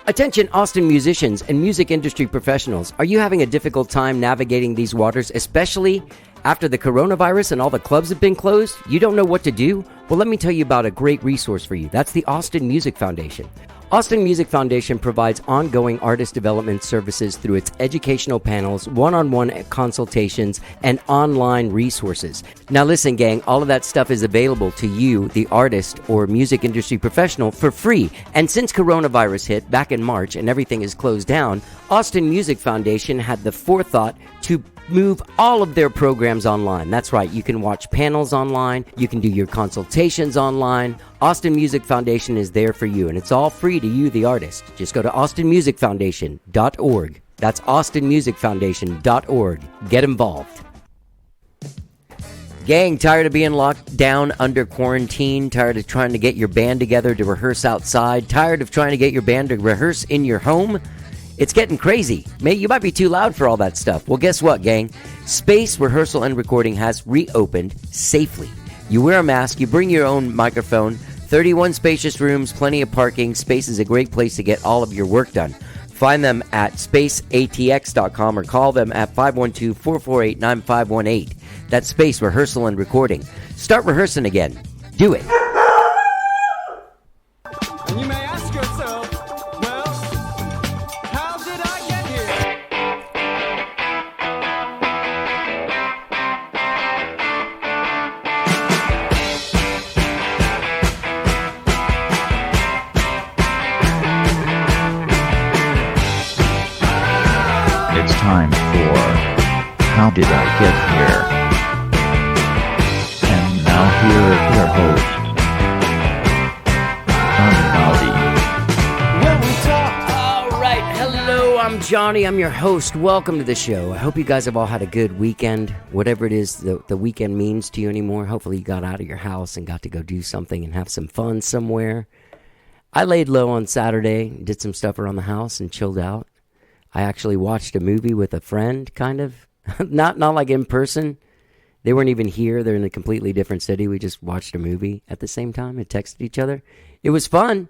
Attention Austin musicians and music industry professionals. Are you having a difficult time navigating these waters, especially after the coronavirus and all the clubs have been closed? You don't know what to do? Well, let me tell you about a great resource for you. That's the Austin Music Foundation. Austin Music Foundation provides ongoing artist development services through its educational panels, one-on-one consultations, and online resources. Now listen, gang, all of that stuff is available to you, the artist or music industry professional, for free. And since coronavirus hit back in March and everything is closed down, Austin Music Foundation had the forethought to move all of their programs online. That's right, you can watch panels online, you can do your consultations online. Austin Music Foundation is there for you, and it's all free to you, the artist. Just go to austinmusicfoundation.org. That's austinmusicfoundation.org. Get involved. Gang, tired of being locked down under quarantine? Tired of trying to get your band together to rehearse outside? Tired of trying to get your band to rehearse in your home? It's getting crazy. You might be too loud for all that stuff. Well, guess what, gang? Space Rehearsal and Recording has reopened safely. You wear a mask, you bring your own microphone, 31 spacious rooms, plenty of parking. Space is a great place to get all of your work done. Find them at spaceatx.com or call them at 512-448-9518. That's Space Rehearsal and Recording. Start rehearsing again. Do it. And you may ask yourself, well, how did I get here? It's time for How Did I Get Here? And now here is your host, All right, hello, I'm Johnny. I'm your host. Welcome to the show. I hope you guys have all had a good weekend, whatever it is the weekend means to you anymore. Hopefully you got out of your house and got to go do something and have some fun somewhere. I laid low on Saturday, did some stuff around the house and chilled out. I actually watched a movie with a friend, kind of. not like in person. They weren't even here. They're in a completely different city. We just watched a movie at the same time and texted each other. It was fun,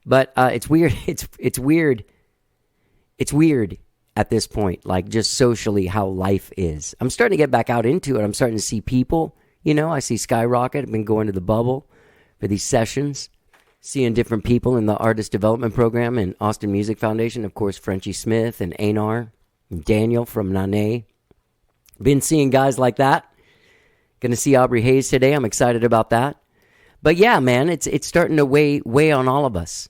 but it's weird. It's weird. It's weird at this point, like just socially how life is. I'm starting to get back out into it. I'm starting to see people. You know, I see Skyrocket. I've been going to the Bubble for these sessions, seeing different people in the Artist Development Program and Austin Music Foundation. Of course, Frenchie Smith and Einar and Daniel from Nane. Been seeing guys like that. Going to see Aubrey Hayes today. I'm excited about that. But yeah, man, it's starting to weigh on all of us.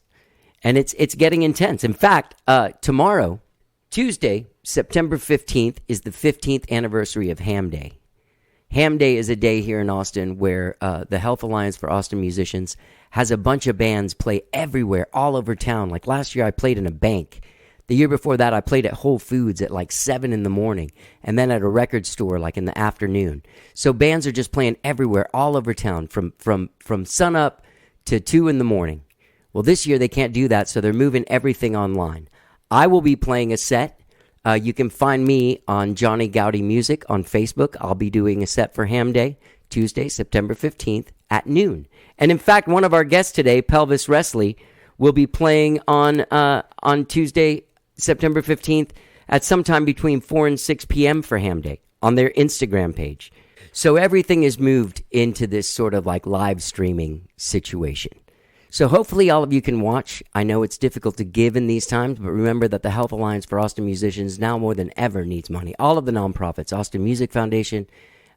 And it's getting intense. In fact, tomorrow, Tuesday, September 15th, is the 15th anniversary of Ham Day. Ham Day is a day here in Austin where the Health Alliance for Austin Musicians has a bunch of bands play everywhere, all over town. Like last year, I played in a bank. The year before that, I played at Whole Foods at like 7 in the morning, and then at a record store like in the afternoon. So bands are just playing everywhere, all over town, from sunup to 2 in the morning. Well, this year they can't do that, so they're moving everything online. I will be playing a set. You can find me on Johnny Gowdy Music on Facebook. I'll be doing a set for Ham Day, Tuesday, September 15th at noon. And in fact, one of our guests today, Pelvis Wrestley, will be playing on Tuesday, September 15th at sometime between 4 and 6 p.m. for Ham Day on their Instagram page. So everything is moved into this sort of like live streaming situation. So hopefully all of you can watch. I know it's difficult to give in these times, but remember that the Health Alliance for Austin Musicians now more than ever needs money. All of the nonprofits, Austin Music Foundation,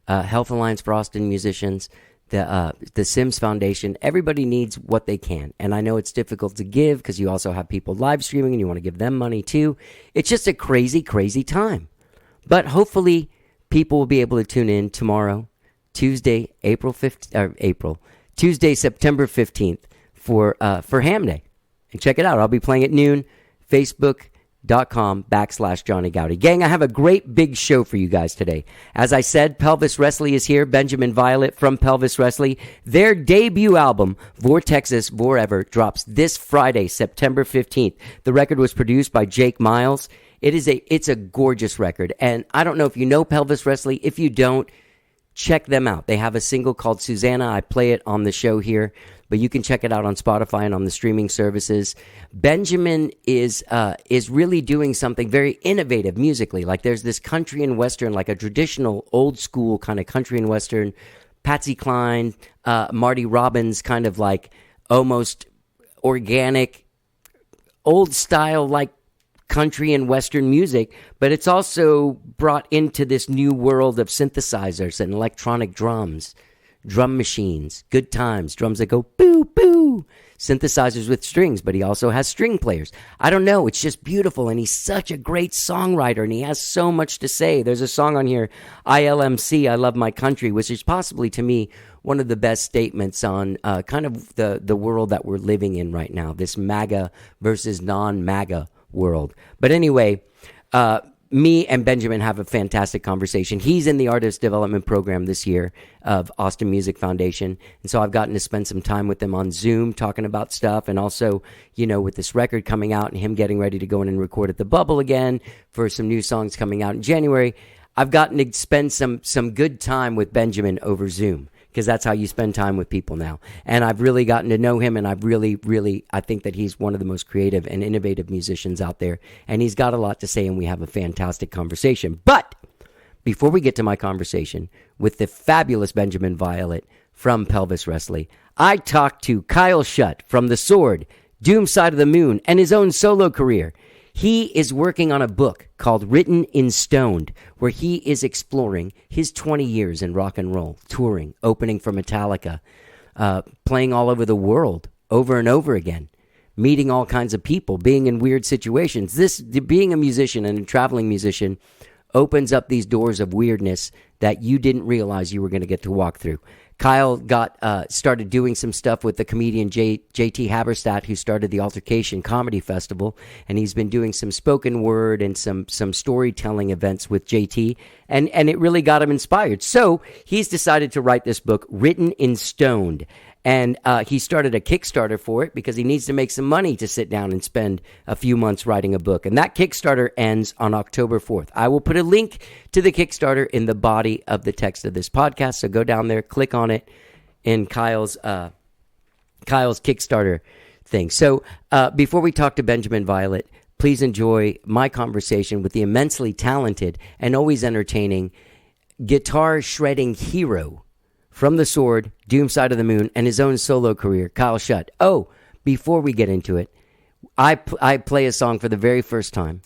Health Alliance for Austin Musicians, the Sims Foundation, everybody needs what they can. And I know it's difficult to give because you also have people live streaming and you want to give them money too. It's just a crazy, crazy time. But hopefully people will be able to tune in tomorrow, Tuesday, Tuesday, September 15th for Ham Day. And check it out. I'll be playing at noon, Facebook.com/Johnny Gowdy. Gang, I have a great big show for you guys today. As I said, Pelvis Wrestley is here. Benjamin Violet from Pelvis Wrestley. Their debut album, Vortexas Vorever, drops this Friday, September 15th. The record was produced by Jake Miles. It's a gorgeous record. And I don't know if you know Pelvis Wrestley. If you don't, check them out. They have a single called Susanna. I play it on the show here. but you can check it out on Spotify and on the streaming services. Benjamin is really doing something very innovative musically. Like there's this country and western, like a traditional old school kind of country and western, Patsy Cline, Marty Robbins kind of like almost organic, old style like country and western music, but it's also brought into this new world of synthesizers and electronic drums, drum machines, good times, drums that go boo boo, synthesizers with strings, but he also has string players. I don't know, it's just beautiful, and he's such a great songwriter, and he has so much to say. There's a song on here, ILMC, I Love My Country, which is possibly to me one of the best statements on kind of the world that we're living in right now, this MAGA versus non-MAGA world. But anyway, me and Benjamin have a fantastic conversation. He's in the artist development program this year of Austin Music Foundation, and so I've gotten to spend some time with him on Zoom talking about stuff, and also, you know, with this record coming out and him getting ready to go in and record at the Bubble again for some new songs coming out in January, I've gotten to spend some good time with Benjamin over Zoom, because that's how you spend time with people now. And I've really gotten to know him, and I've really, I think that he's one of the most creative and innovative musicians out there, and he's got a lot to say, and we have a fantastic conversation. But before we get to my conversation with the fabulous Benjamin Violet from Pelvis Wrestley, I talked to Kyle Shutt from The Sword, Doom Side of the Moon, and his own solo career. He is working on a book called Written in Stone, where he is exploring his 20 years in rock and roll, touring, opening for Metallica, playing all over the world over and over again, meeting all kinds of people, being in weird situations. Being a musician and a traveling musician opens up these doors of weirdness that you didn't realize you were going to get to walk through. Kyle started doing some stuff with the comedian J.T. Haberstadt, who started the Altercation Comedy Festival, and he's been doing some spoken word and some storytelling events with J.T., and it really got him inspired. So he's decided to write this book, Written in Stone, and he started a Kickstarter for it because he needs to make some money to sit down and spend a few months writing a book. And that Kickstarter ends on October 4th. I will put a link to the Kickstarter in the body of the text of this podcast. So go down there, click on it in Kyle's Kickstarter thing. So before we talk to Benjamin Violet, please enjoy my conversation with the immensely talented and always entertaining guitar shredding hero from The Sword, Doom Side of the Moon, and his own solo career, Kyle Shutt. Oh, before we get into it, I play a song for the very first time.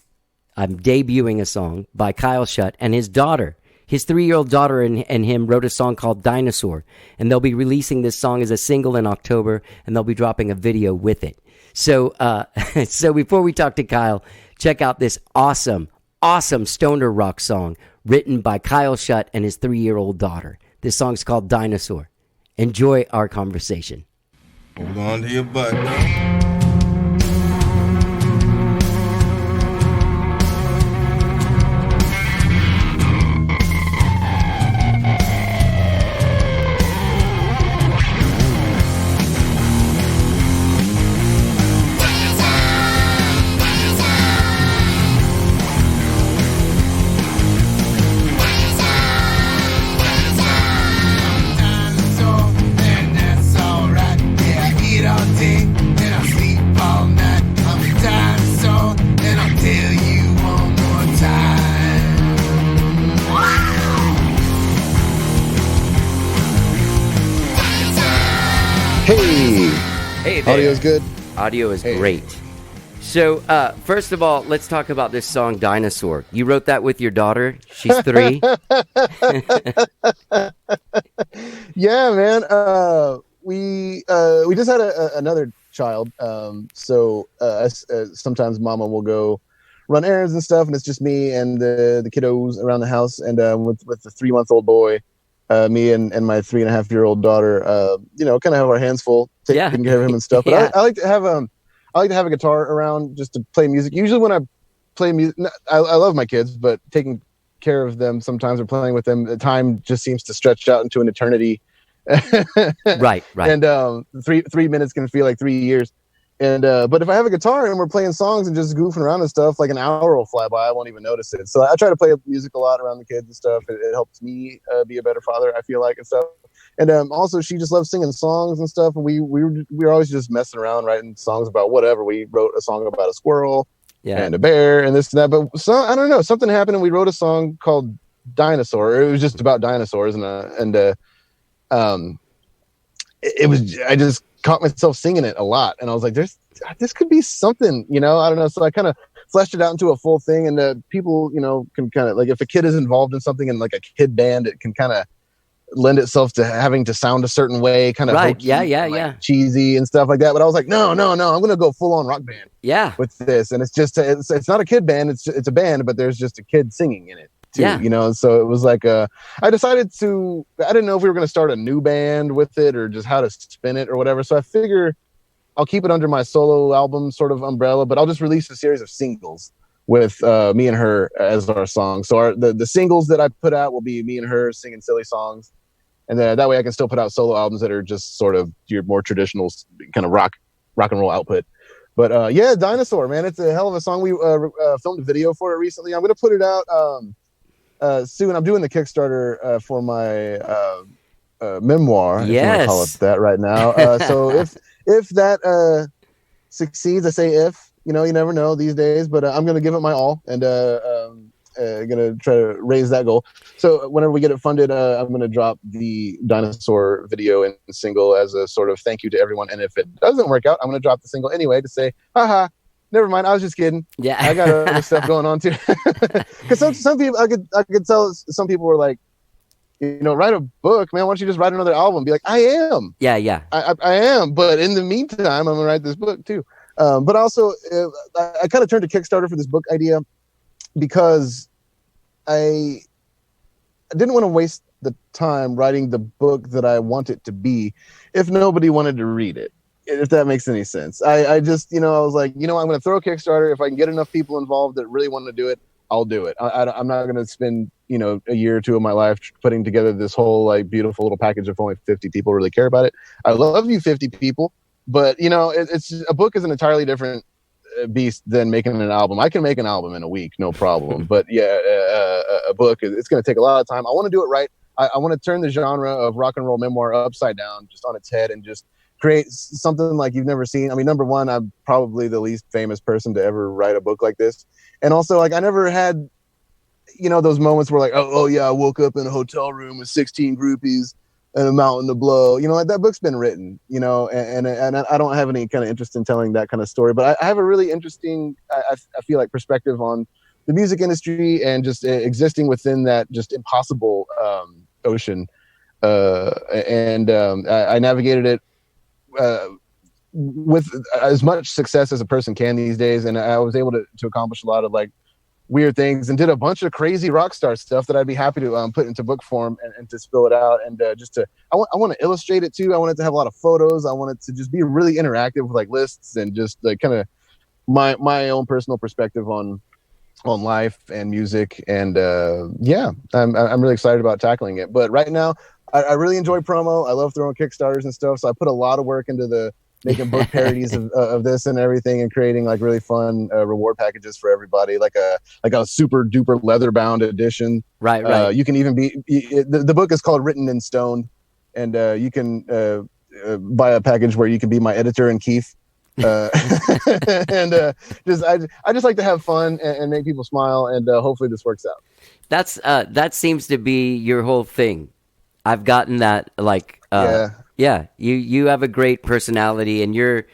I'm debuting a song by Kyle Shutt, and his daughter, his 3-year-old daughter and him wrote a song called Dinosaur, and they'll be releasing this song as a single in October, and they'll be dropping a video with it. So before we talk to Kyle, check out this awesome stoner rock song written by Kyle Shutt and his 3-year-old daughter. This song's called Dinosaur. Enjoy our conversation. Hold on to your butt. Hey there. Audio's good? Audio is great. So, first of all, let's talk about this song, Dinosaur. You wrote that with your daughter? She's 3? Yeah, man. We just had another child. Sometimes Mama will go run errands and stuff, and it's just me and the kiddos around the house. And with the 3-month-old boy, me and my 3.5-year-old daughter, kind of have our hands full taking care of him and stuff. But Yeah. I like to have a guitar around just to play music. Usually when I play music, I love my kids, but taking care of them sometimes or playing with them, the time just seems to stretch out into an eternity. Right. And 3 minutes can feel like 3 years. And but if I have a guitar and we're playing songs and just goofing around and stuff, like an hour will fly by, I won't even notice it. So I try to play music a lot around the kids and stuff. It helps me be a better father, I feel like, and stuff. And also, she just loves singing songs and stuff. And we were always just messing around, writing songs about whatever. We wrote a song about a squirrel and a bear and this and that. But I don't know, something happened, and we wrote a song called Dinosaur. It was just about dinosaurs, it was. I just caught myself singing it a lot, and I was like, this could be something, I don't know. So I kind of fleshed it out into a full thing, and people, can kind of, like, if a kid is involved in something in like a kid band, it can kind of lend itself to having to sound a certain way, kind of right, hokey, cheesy and stuff like that. But I was like, no, I'm gonna go full on rock band, with this. And it's just it's not a kid band, it's a band, but there's just a kid singing in it too, And so it was like I decided I didn't know if we were gonna start a new band with it or just how to spin it or whatever. So I figure I'll keep it under my solo album sort of umbrella, but I'll just release a series of singles with me and her as our songs. So the singles that I put out will be me and her singing silly songs. And then that way I can still put out solo albums that are just sort of your more traditional kind of rock and roll output. But Dinosaur, man, it's a hell of a song. We filmed a video for it recently. I'm going to put it out soon. I'm doing the Kickstarter for my memoir, if you want to call it that right now. So if that succeeds, I say if, you never know these days, but I'm going to give it my all, and going to try to raise that goal. So whenever we get it funded, I'm going to drop the Dinosaur video and single as a sort of thank you to everyone. And if it doesn't work out, I'm going to drop the single anyway to say, haha, never mind, I was just kidding. Yeah, I got other stuff going on too. Because some people, I could tell some people were like, write a book, man. Why don't you just write another album? Be like, I am. Yeah. I am. But in the meantime, I'm going to write this book too. But also, I kind of turned to Kickstarter for this book idea because I didn't want to waste the time writing the book that I want it to be if nobody wanted to read it, if that makes any sense. I just, I was like, I'm going to throw a Kickstarter. If I can get enough people involved that really want to do it, I'll do it. I'm not going to spend, a year or two of my life putting together this whole like beautiful little package if only 50 people really care about it. I love you 50 people, but it's a book is an entirely different beast than making an album. I can make an album in a week, no problem. But a book, it's going to take a lot of time. I want to do it right. I want to turn the genre of rock and roll memoir upside down, just on its head, and just create something like you've never seen. I mean, number one, I'm probably the least famous person to ever write a book like this. And also, like, I never had, those moments where like, oh yeah, I woke up in a hotel room with 16 groupies and a mountain to blow. Like, that book's been written, and I don't have any kind of interest in telling that kind of story. But I have a really interesting, I feel like, perspective on the music industry and just existing within that just impossible ocean. I navigated it with as much success as a person can these days, and I was able to accomplish a lot of like weird things, and did a bunch of crazy rock star stuff that I'd be happy to put into book form and to spill it out, and I want to illustrate it too. I want it to have a lot of photos. I want it to just be really interactive with like lists and just like kind of my own personal perspective on life and music. And I'm really excited about tackling it. But right now, I really enjoy promo. I love throwing Kickstarters and stuff. So I put a lot of work into making book parodies of this and everything, and creating like really fun reward packages for everybody, like a super duper leather bound edition. Right. You can even the book is called Written in Stone, and you can buy a package where you can be my editor in Keith. And I just like to have fun and make people smile, and hopefully this works out. That seems to be your whole thing. I've gotten that, like, you have a great personality, and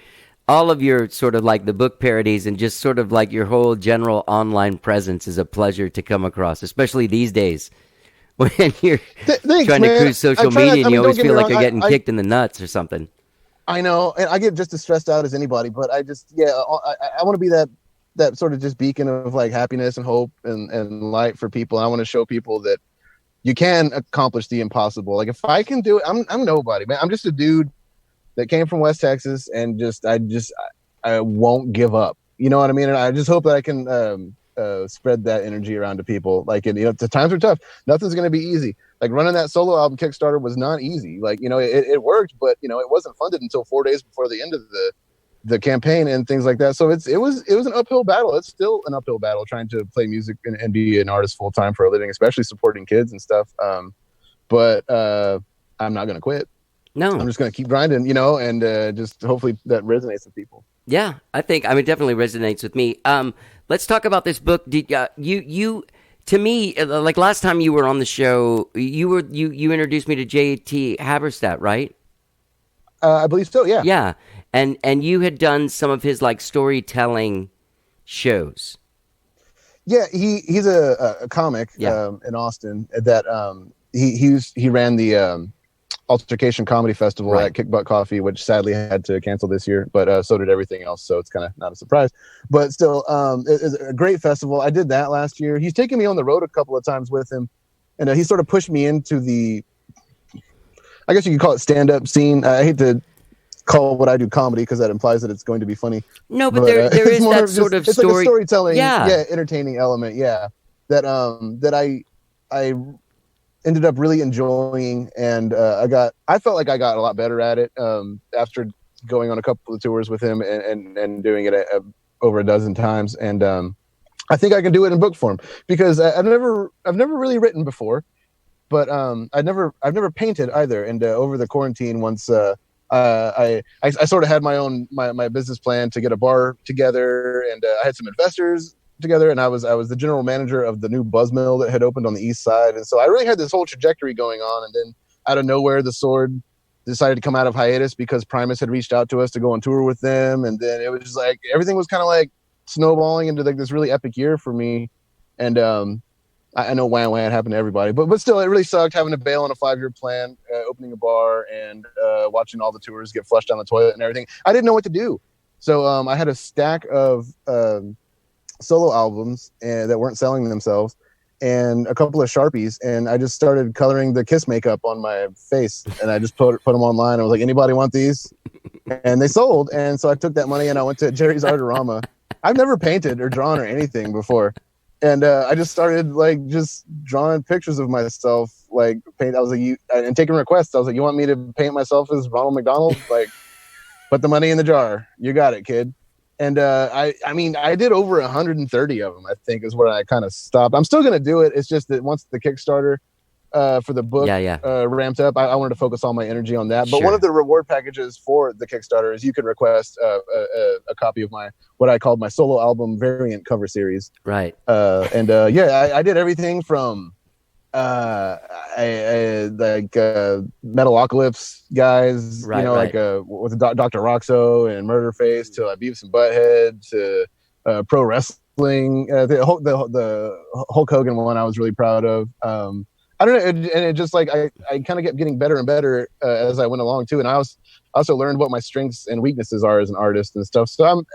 all of your sort of like the book parodies and just sort of like your whole general online presence is a pleasure to come across, especially these days when you're trying to cruise social media and you always feel like you're getting kicked in the nuts or something. I know, and I get just as stressed out as anybody, but I just, I want to be that sort of just beacon of like happiness and hope and light for people. And I want to show people that you can accomplish the impossible. Like, if I can do it, I'm nobody, man. I'm just a dude that came from West Texas, and I won't give up. You know what I mean? And I just hope that I can spread that energy around to people. Like, the times are tough. Nothing's going to be easy. Like, running that solo album Kickstarter was not easy. Like, it worked, but it wasn't funded until 4 days before the end of the campaign and things like that. So it was an uphill battle. It's still an uphill battle trying to play music and be an artist full time for a living, especially supporting kids and stuff. But I'm not going to quit. No. I'm just going to keep grinding, and just hopefully that resonates with people. Yeah, it definitely resonates with me. Let's talk about this book. Did you to me, like last time you were on the show, you introduced me to J.T. Haberstadt, right? I believe so. Yeah. Yeah, and you had done some of his like storytelling shows. Yeah, he's a comic in Austin that he ran the Altercation Comedy Festival at Kick Butt Coffee, which sadly had to cancel this year, but so did everything else, so it's kind of not a surprise. But still, it's a great festival. I did that last year. He's taken me on the road a couple of times with him, and he sort of pushed me into the, I guess you could call it stand-up scene. I hate to call what I do comedy because that implies that it's going to be funny. No, but there is that sort of it's story, like a storytelling, entertaining element, that I ended up really enjoying, and I felt like I got a lot better at it after going on a couple of tours with him and doing it over a dozen times, and I think I can do it in book form because I've never really written before, but I've never painted either, and over the quarantine once I sort of had my business plan to get a bar together, and I had some investors together, and I was the general manager of the new Buzz Mill that had opened on the east side, and so I really had this whole trajectory going on, and then out of nowhere the Sword decided to come out of hiatus because Primus had reached out to us to go on tour with them, and then it was just like everything was kind of like snowballing into like this really epic year for me, and I know wham it happened to everybody, but still it really sucked having to bail on a 5-year plan, opening a bar and watching all the tours get flushed down the toilet and everything. I didn't know what to do, so I had a stack of solo albums that weren't selling themselves and a couple of Sharpies, and I just started coloring the Kiss makeup on my face, and I just put them online. I was like, anybody want these? And they sold, and so I took that money and I went to Jerry's Artorama. I've never painted or drawn or anything before, and I just started like just drawing pictures of myself, like paint. I was like, and taking requests. I was like, you want me to paint myself as Ronald McDonald? Like, put the money in the jar. You got it, kid. And I mean, I did over 130 of them, I think, is where I kind of stopped. I'm still going to do it. It's just that once the Kickstarter for the book ramped up, I wanted to focus all my energy on that. But one of the reward packages for the Kickstarter is you can request a copy of what I called my solo album variant cover series. Right. I did everything from Metalocalypse guys, like with Dr. Roxo and Murderface, to Beavis and Butthead, to pro wrestling. The Hulk Hogan one I was really proud of. I don't know, and it just like I kind of kept getting better and better as I went along too, and I also learned what my strengths and weaknesses are as an artist and stuff. So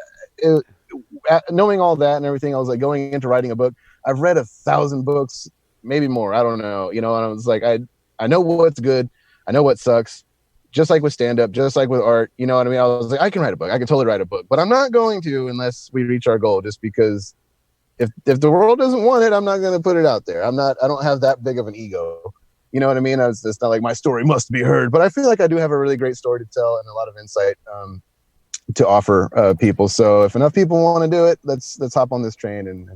knowing all that and everything, I was like, going into writing a book, I've read 1,000 books. Maybe more. I don't know. And I was like, I know what's good. I know what sucks. Just like with stand-up, just like with art. You know what I mean? I was like, I can write a book. I can totally write a book. But I'm not going to unless we reach our goal, just because if the world doesn't want it, I'm not going to put it out there. I don't have that big of an ego. You know what I mean? It's not like my story must be heard. But I feel like I do have a really great story to tell and a lot of insight to offer people. So if enough people want to do it, let's hop on this train and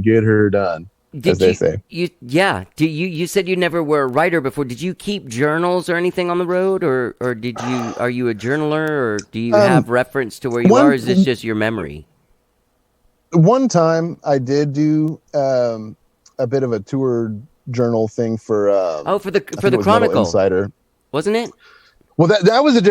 get her done. As they say. You said you never were a writer before. Did you keep journals or anything on the road, or are you a journaler, or do you have reference to where you are? Or is this just your memory? One time I did do a bit of a tour journal thing for the Chronicle Metal Insider, wasn't it? Well, that was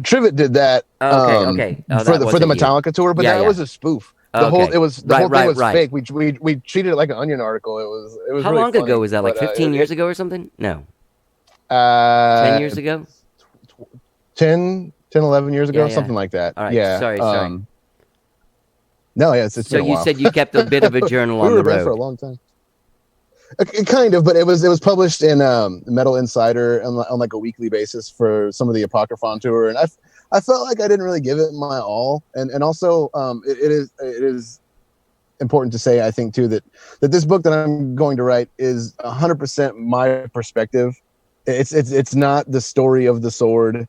Trivet did that. Okay. For the Metallica tour, but that was a spoof. The whole thing was fake. We treated it like an Onion article. It was How really long funny, ago was that? Like 15 years ago or something? No. 10 years ago? 11 years ago, something like that. All right. Yeah. Sorry. No, yeah, it's so been a you while. said you kept a bit of a journal we on were the best road for a long time. Kind of, but it was published in Metal Insider on like a weekly basis for some of the Apocryphon tour, and I felt like I didn't really give it my all, and also it is important to say, I think too, that this book that I'm going to write is 100% my perspective. It's not the story of the Sword,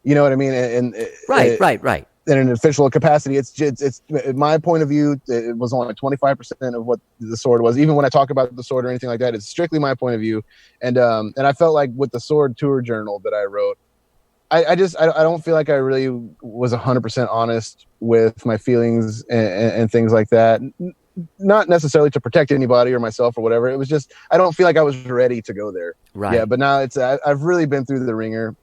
you know what I mean? And right. in an official capacity, it's my point of view. It was only 25% of what the sword was. Even when I talk about the sword or anything like that, it's strictly my point of view. And I felt like with the sword tour journal that I wrote, I don't feel like I really was 100% honest with my feelings and things like that. Not necessarily to protect anybody or myself or whatever. It was just, I don't feel like I was ready to go there. Right. Yeah. But now I've really been through the ringer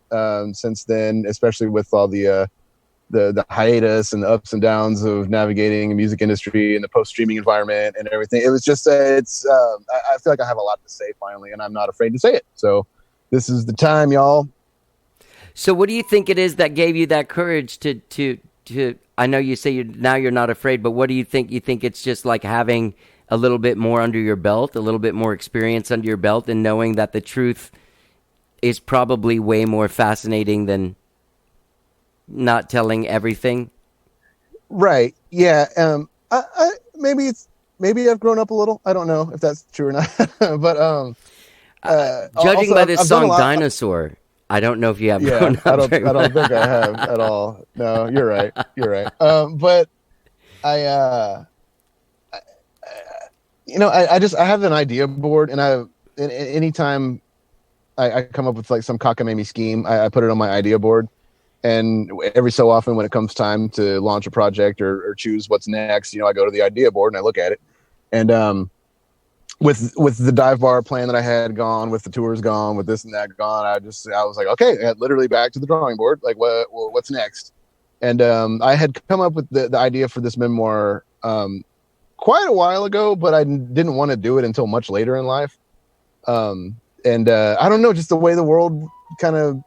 since then, especially with all the hiatus and the ups and downs of navigating the music industry and the post-streaming environment and everything. It was just, I feel like I have a lot to say finally, and I'm not afraid to say it. So this is the time, y'all. So what do you think it is that gave you that courage to I know you say you're not afraid, but what do you think? You think it's just like having a little bit more under your belt, a little bit more experience under your belt, and knowing that the truth is probably way more fascinating than not telling everything? Right. Yeah. I maybe I've grown up a little. I don't know if that's true or not. But judging also, by this I've done song Dinosaur, I don't know if you have grown up. I don't think I have at all. No, you're right. But I have an idea board, and anytime I come up with like some cockamamie scheme, I put it on my idea board. And every so often when it comes time to launch a project or choose what's next, I go to the idea board and I look at it. And with the dive bar plan that I had gone, with the tours gone, with this and that gone, I was like, okay, literally back to the drawing board. Like, what's next? And I had come up with the idea for this memoir quite a while ago, but I didn't want to do it until much later in life. And I don't know, just the way the world kind of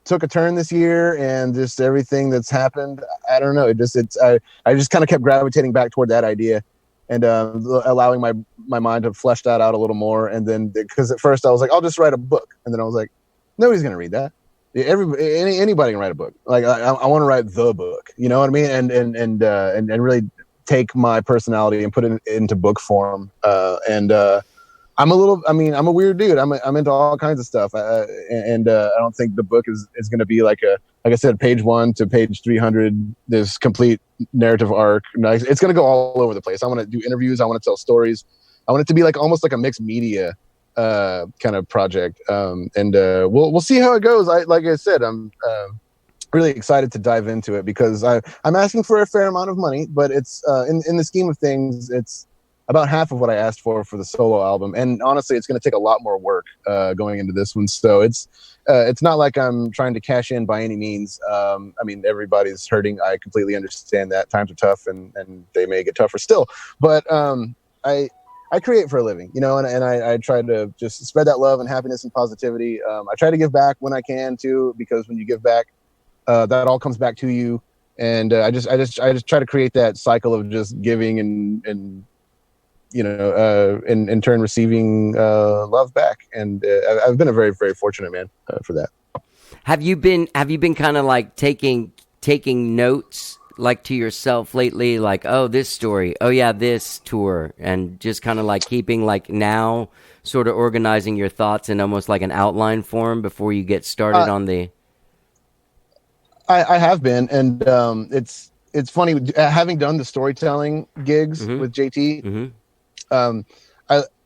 took a turn this year and just everything that's happened. I don't know. I just kind of kept gravitating back toward that idea. And allowing my mind to flesh that out a little more. And then, because at first I was like, I'll just write a book. And then I was like, nobody's going to read that. Anybody can write a book. Like, I want to write the book, you know what I mean? And really take my personality and put it into book form. I'm a weird dude. I'm into all kinds of stuff. I don't think the book is going to be like I said, page 1 to page 300, this complete narrative arc. It's going to go all over the place. I want to do interviews. I want to tell stories. I want it to be like almost like a mixed media kind of project. We'll see how it goes. Like I said, I'm really excited to dive into it because I'm asking for a fair amount of money, but it's in the scheme of things, it's about half of what I asked for the solo album. And honestly, it's going to take a lot more work going into this one. So it's not like I'm trying to cash in by any means. Everybody's hurting. I completely understand that. Times are tough and they may get tougher still. But I create for a living, and I try to just spread that love and happiness and positivity. I try to give back when I can too, because when you give back, that all comes back to you. And I just try to create that cycle of just giving and in turn receiving love back. And I've been a very, very fortunate man for that. Have you been kind of like taking notes like to yourself lately? Like, oh, this story. Oh yeah, this tour. And just kind of like keeping like now sort of organizing your thoughts in almost like an outline form before you get started on the... I have been. And it's funny having done the storytelling gigs with JT. Mm-hmm.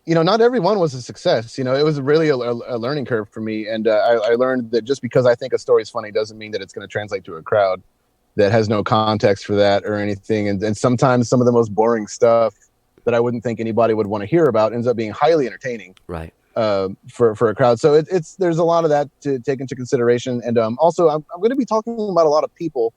Not everyone was a success. It was really a learning curve for me. And I learned that just because I think a story is funny doesn't mean that it's going to translate to a crowd that has no context for that or anything. And sometimes some of the most boring stuff that I wouldn't think anybody would want to hear about ends up being highly entertaining. Right. For a crowd. So there's a lot of that to take into consideration. And also I'm going to be talking about a lot of people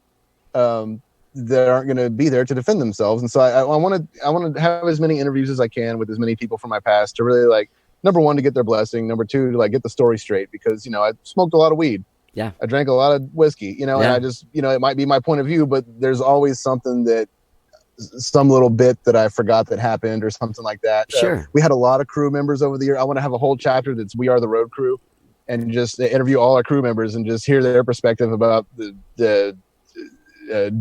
that aren't going to be there to defend themselves. And so I want to have as many interviews as I can with as many people from my past to really, like, number one, to get their blessing. Number two, to like get the story straight, because, I smoked a lot of weed. Yeah. I drank a lot of whiskey, and I just, it might be my point of view, but there's always some little bit that I forgot that happened or something like that. Sure. We had a lot of crew members over the year. I want to have a whole chapter that's We Are the Road Crew, and just interview all our crew members and just hear their perspective about the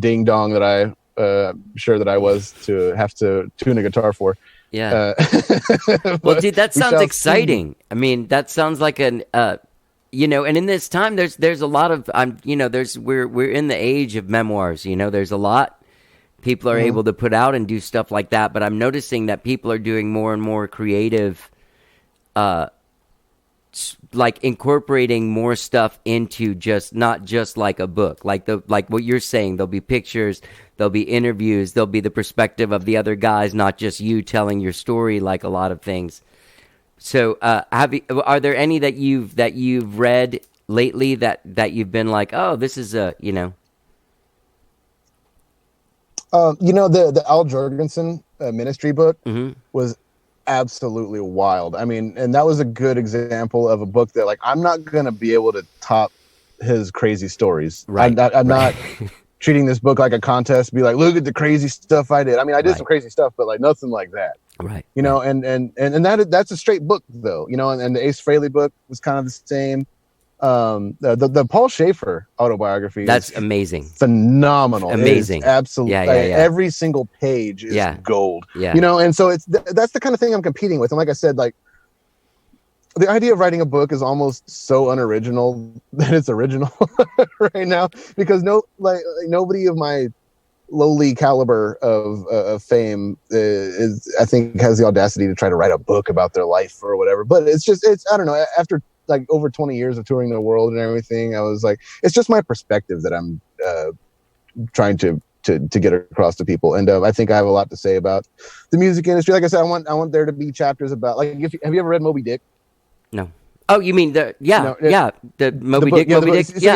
ding dong that sure that I was to have to tune a guitar for. Yeah. Well, dude, that sounds exciting. I mean, that sounds like and in this time, there's a lot of we're in the age of memoirs. There's a lot people are able to put out and do stuff like that. But I'm noticing that people are doing more and more creative, like incorporating more stuff into not just like a book, like what you're saying. There'll be pictures, there'll be interviews, there'll be the perspective of the other guys, not just you telling your story, like a lot of things. So, are there any that you've read lately that you've been like, oh, this is the Al Jorgensen ministry book was absolutely wild. I mean, and that was a good example of a book that, like, I'm not gonna be able to top his crazy stories. Right. I'm not treating this book like a contest. Be like, look at the crazy stuff I did. I mean, I did some crazy stuff, but like nothing like that. Right. And that's a straight book though, and the Ace Frehley book was kind of the same. The Paul Schaefer autobiography, that's amazing, phenomenal, amazing, absolutely. Yeah. Every single page is gold. Yeah. And so that's the kind of thing I'm competing with. And like I said, like the idea of writing a book is almost so unoriginal that it's original right now, because nobody of my lowly caliber of fame is, I think, has the audacity to try to write a book about their life or whatever. But it's I don't know, after like over 20 years of touring the world and everything, I was like, it's just my perspective that I'm trying to get across to people. And I think I have a lot to say about the music industry. Like I said, I want there to be chapters about, like, have you ever read Moby Dick? No. Oh, you mean the Moby Dick? So Yeah.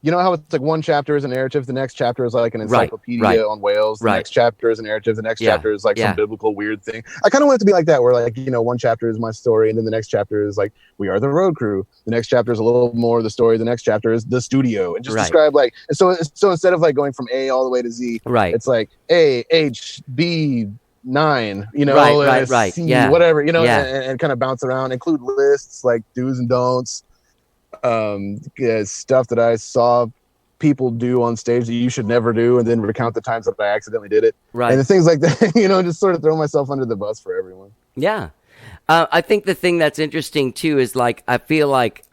You know how it's like one chapter is a narrative, the next chapter is like an encyclopedia on whales, the next chapter is a narrative, the next chapter is like some biblical weird thing. I kind of want it to be like that, where like, one chapter is my story, and then the next chapter is like, we are the road crew. The next chapter is a little more of the story. The next chapter is the studio, and just describe like, and so instead of like going from A all the way to Z, it's like A, H, B, 9, right, C, whatever, and kind of bounce around, include lists like do's and don'ts, stuff that I saw people do on stage that you should never do, and then recount the times that I accidentally did it, and the things like that, just sort of throw myself under the bus for everyone. I think the thing that's interesting too is, like, I feel like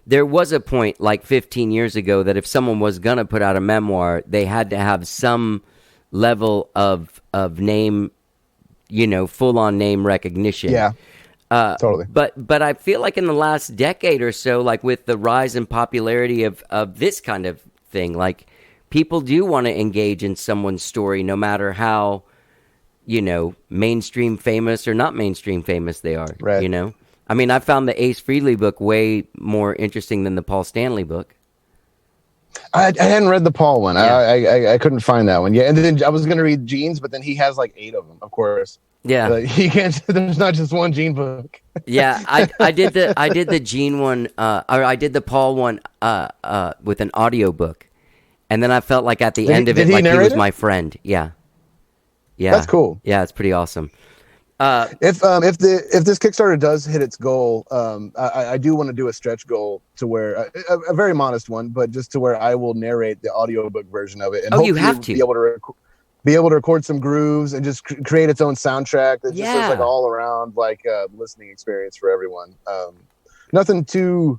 there was a point like 15 years ago that if someone was gonna put out a memoir, they had to have some level of name, full on name recognition. Totally. But I feel like in the last decade or so, like with the rise in popularity of this kind of thing, like people do want to engage in someone's story, no matter how, mainstream famous or not mainstream famous they are. Right. I mean, I found the Ace Frehley book way more interesting than the Paul Stanley book. I hadn't read the Paul one. I couldn't find that one. And then I was going to read Gene's, but then he has like 8 of them, of course. He can't. There's not just one Gene book. I did the Gene one, or I did the Paul one with an audio book, and then I felt like at the end of it, like he was my friend. Yeah, that's cool. Yeah, it's pretty awesome. If this Kickstarter does hit its goal, I do want to do a stretch goal to where a very modest one, but just to where I will narrate the audiobook version of it. And you have to be able to record some grooves and just create its own soundtrack that just is like all around like listening experience for everyone. Nothing too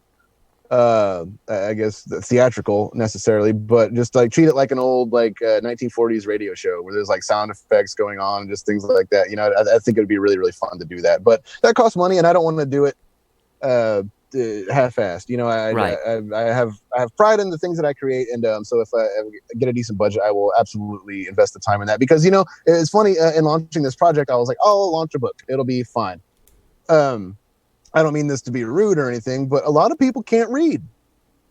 I guess theatrical necessarily, but just like treat it like an old like 1940s radio show where there's like sound effects going on and just things like that. I think it would be really, really fun to do that, but that costs money and I don't want to do it half-assed. I have pride in the things that I create, and so if I get a decent budget, I will absolutely invest the time in that, because it's funny, in launching this project I was like, oh, I'll launch a book, it'll be fine. I don't mean this to be rude or anything, but a lot of people can't read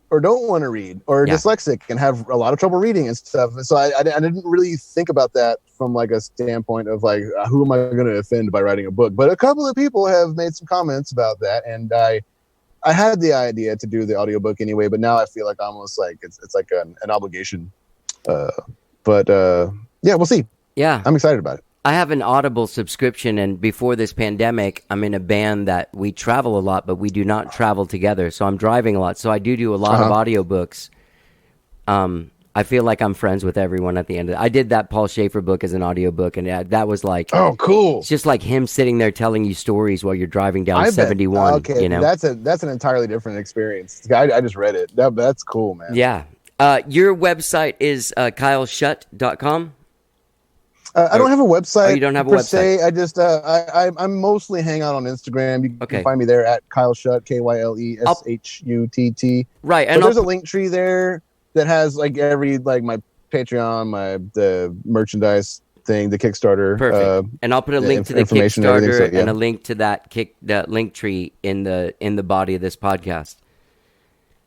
or don't want to read or are dyslexic and have a lot of trouble reading and stuff. And so I didn't really think about that from like a standpoint of like, who am I going to offend by writing a book? But a couple of people have made some comments about that, and I had the idea to do the audiobook anyway, but now I feel like almost like it's like an obligation. But we'll see. Yeah, I'm excited about it. I have an Audible subscription, and before this pandemic, I'm in a band that we travel a lot, but we do not travel together. So I'm driving a lot. So I do a lot of audiobooks. I feel like I'm friends with everyone at the end of it. I did that Paul Schaefer book as an audiobook, and that was like, oh, cool. It's just like him sitting there telling you stories while you're driving down I bet- 71. Okay, you know, that's an entirely different experience. I just read it. That's cool, man. yeah. Your website is kyleshutt.com. I don't have a website. Oh, you don't have a per website. se. I just I'm mostly hang out on Instagram. You can find me there at Kyle Shutt, KYLESHUTT. Right, and there's a link tree there that has like my Patreon, the merchandise thing, the Kickstarter. Perfect. And I'll put a link to the information Kickstarter and and a link to that link tree in the body of this podcast.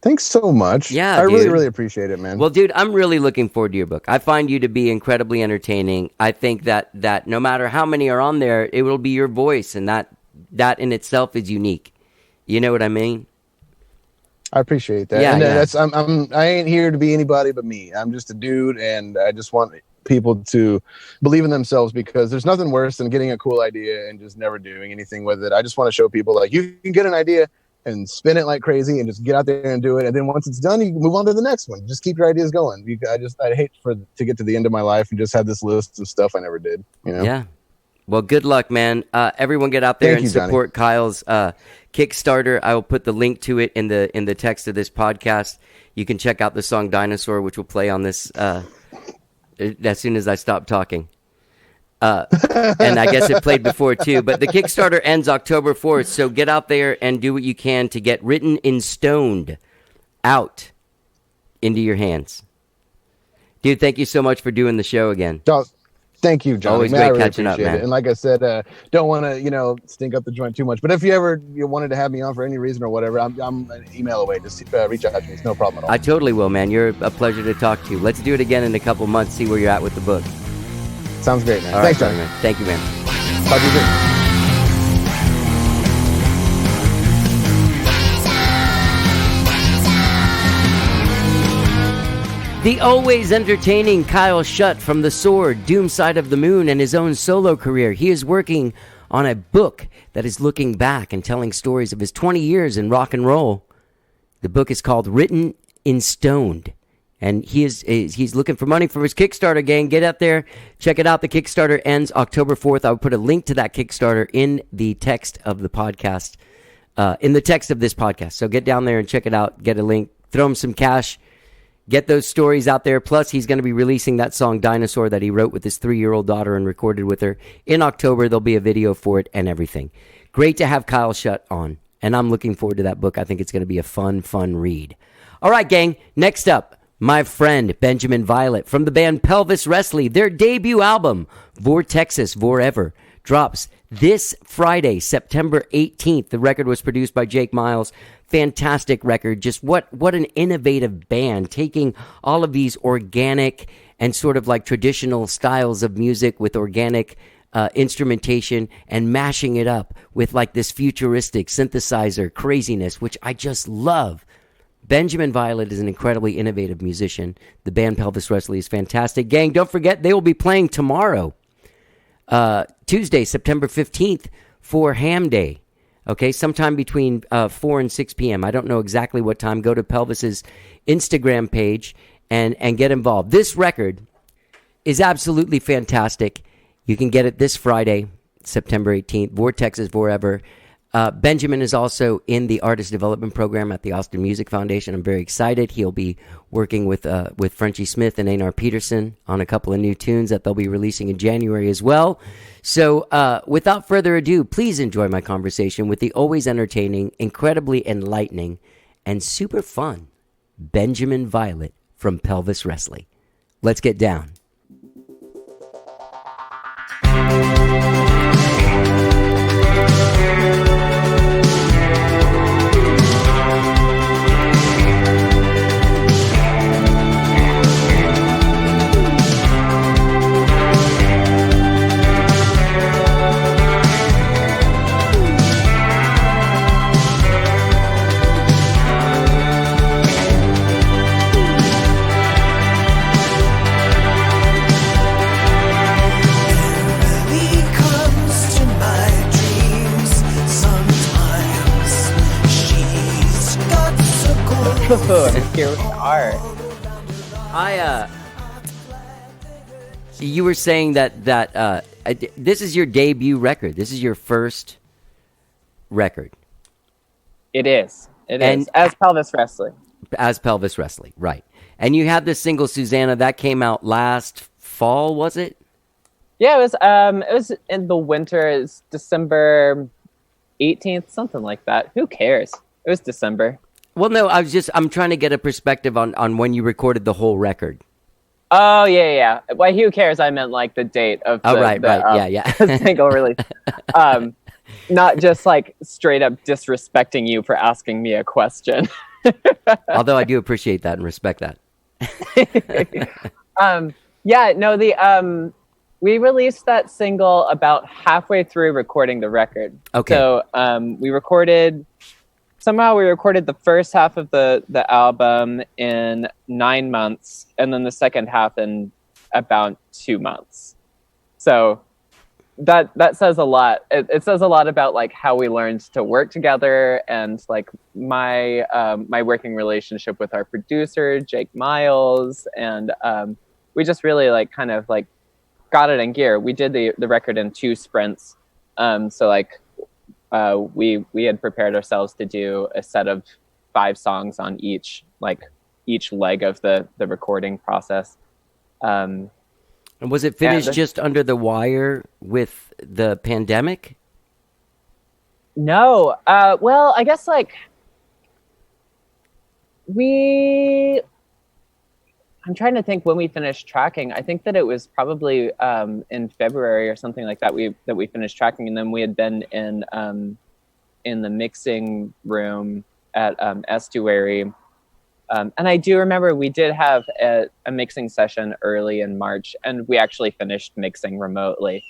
Thanks so much. Yeah, I dude. really, really appreciate it, man. Well, dude, I'm really looking forward to your book. I find you to be incredibly entertaining. I think that no matter how many are on there, it will be your voice, and that in itself is unique. You know what I mean? I appreciate that. Yeah, and yeah. that's I ain't here to be anybody but me. I'm just a dude, and I just want people to believe in themselves, because there's nothing worse than getting a cool idea and just never doing anything with it. I just want to show people like you can get an idea and spin it like crazy and just get out there and do it. And then once it's done, you move on to the next one. Just keep your ideas going. I'd hate to get to the end of my life and just have this list of stuff I never did. You know? Yeah. Well, good luck, man. Everyone get out there and support Kyle's Kickstarter. I will put the link to it in the text of this podcast. You can check out the song Dinosaur, which will play on this as soon as I stop talking. And I guess it played before too, but the Kickstarter ends October 4th. So get out there and do what you can to get Written in Stoned out into your hands. Dude, thank you so much for doing the show again. Thank you, John. Always man, great I really catching up, appreciate man. it. And like I said, don't want to, stink up the joint too much. But if you ever wanted to have me on for any reason or whatever, I'm an email away. Just reach out to me. It's no problem at all. I totally will, man. You're a pleasure to talk to. Let's do it again in a couple months, see where you're at with the book. Sounds great, man. All Thanks, right, John. man. Thank you, man. Talk to you soon. The always entertaining Kyle Shutt from The Sword, Doom Side of the Moon, and his own solo career. He is working on a book that is looking back and telling stories of his 20 years in rock and roll. The book is called Written in Stoned. And he's looking for money for his Kickstarter, gang. Get out there. Check it out. The Kickstarter ends October 4th. I'll put a link to that Kickstarter in the text of the podcast, in the text of this podcast. So get down there and check it out. Get a link. Throw him some cash. Get those stories out there. Plus, he's going to be releasing that song Dinosaur that he wrote with his 3-year-old daughter and recorded with her. In October, there'll be a video for it and everything. Great to have Kyle Shutt on. And I'm looking forward to that book. I think it's going to be a fun read. All right, gang. Next up, my friend Benjamin Violet from the band Pelvis Wrestley. Their debut album, Vortexas Vorever, drops this Friday, September 18th. The record was produced by Jake Miles. Fantastic record. Just what an innovative band, taking all of these organic and sort of like traditional styles of music with organic instrumentation and mashing it up with like this futuristic synthesizer craziness, which I just love. Benjamin Violet is an incredibly innovative musician. The band Pelvis Wrestley is fantastic. Gang, don't forget, they will be playing tomorrow, Tuesday, September 15th, for Ham Day. Okay, sometime between 4 and 6 p.m. I don't know exactly what time. Go to Pelvis's Instagram page and get involved. This record is absolutely fantastic. You can get it this Friday, September 18th, Vortexas Vorever. Benjamin is also in the artist development program at the Austin Music Foundation. I'm very excited. He'll be working with Frenchie Smith and Einar Peterson on a couple of new tunes that they'll be releasing in January as well. So without further ado, please enjoy my conversation with the always entertaining, incredibly enlightening, and super fun Benjamin Violet from Pelvis Wrestley. Let's get down. Let's get with art. You were saying that this is your debut record. This is your first record. It is. It And- is. As Pelvis Wrestly. As Pelvis Wrestley, right. And you had the single Susanna that came out last fall, was it? Yeah, it was in the winter. It's December 18th, something like that. Who cares? It was December. Well, no, I'm trying to get a perspective on when you recorded the whole record. Oh, yeah. Why, who cares? I meant like the date of the, Right. Yeah. single release. Not just like straight up disrespecting you for asking me a question. Although I do appreciate that and respect that. We released that single about halfway through recording the record. Okay. So we recorded the first half of the album in 9 months, and then the second half in about 2 months. So that says a lot. It says a lot about like how we learned to work together, and like my working relationship with our producer Jake Miles, and we just really like kind of like got it in gear. We did the record in 2 sprints, so like we had prepared ourselves to do a set of 5 songs on each leg of the recording process. And was it finished just under the wire with the pandemic? No. Well, I guess like I'm trying to think when we finished tracking. I think that it was probably in February or something like that we finished tracking, and then we had been in the mixing room at Estuary. And I do remember we did have a mixing session early in March, and we actually finished mixing remotely.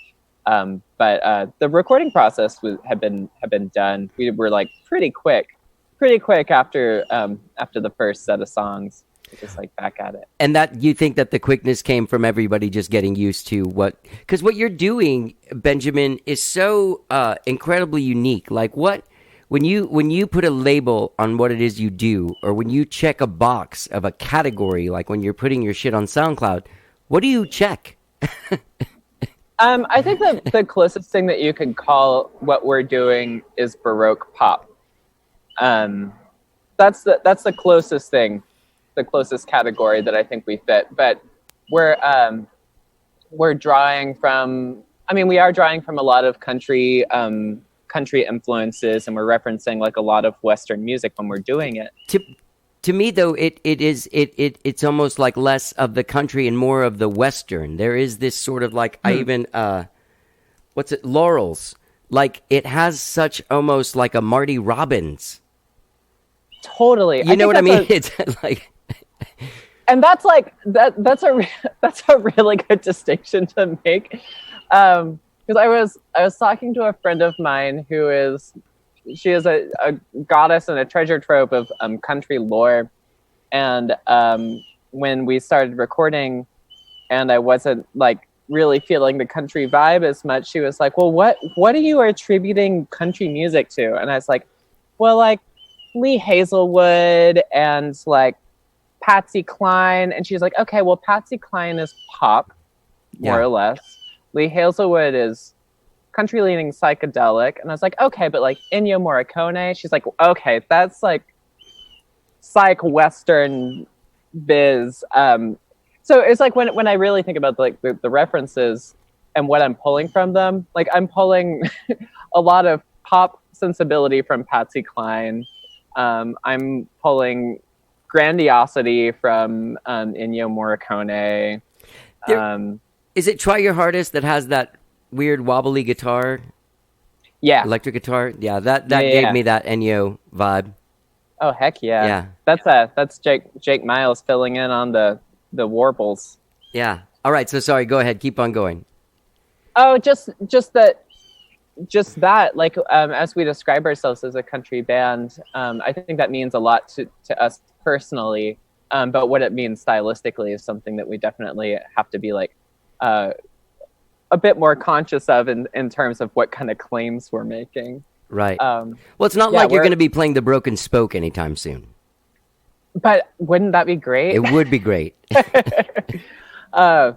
But the recording process had been done. We were like pretty quick after the first set of songs. Just like back at it. And that you think that the quickness came from everybody just getting used to because what you're doing, Benjamin, is so incredibly unique. Like when you put a label on what it is you do, or when you check a box of a category, like when you're putting your shit on SoundCloud, what do you check? I think that the closest thing that you could call what we're doing is Baroque pop. That's the closest thing, the closest category that I think we fit. But we're drawing from. I mean, we are drawing from a lot of country influences, and we're referencing like a lot of Western music when we're doing it. To me, though, it's almost like less of the country and more of the Western. There is this sort of like Laurels. Like it has such almost like a Marty Robbins. Totally, you know what I mean? It's like, and that's like that's a really good distinction to make. Because I was talking to a friend of mine she is a goddess and a treasure trove of country lore, and when we started recording, and I wasn't like really feeling the country vibe as much, she was like, "Well, what are you attributing country music to?" And I was like, "Well, like Lee Hazelwood and like Patsy Cline," and she's like, "Okay, well, Patsy Cline is pop, more or less. Lee Hazelwood is country-leaning psychedelic." And I was like, okay, but like Ennio Morricone? She's like, okay, that's like psych Western biz. So it's like when I really think about like the references and what I'm pulling from them, like I'm pulling a lot of pop sensibility from Patsy Cline. I'm pulling grandiosity from Ennio Morricone. Is it Try Your Hardest that has that weird wobbly guitar? Yeah. Electric guitar? Yeah, that gave me that Ennio vibe. Oh, heck yeah. Yeah. That's Jake Miles filling in on the warbles. Yeah. All right, so sorry, go ahead. Keep on going. Oh, just that, like, as we describe ourselves as a country band, I think that means a lot to us personally, but what it means stylistically is something that we definitely have to be like, a bit more conscious of in terms of what kind of claims we're making. Right. Well, it's not like you're going to be playing the Broken Spoke anytime soon. But wouldn't that be great? It would be great. I've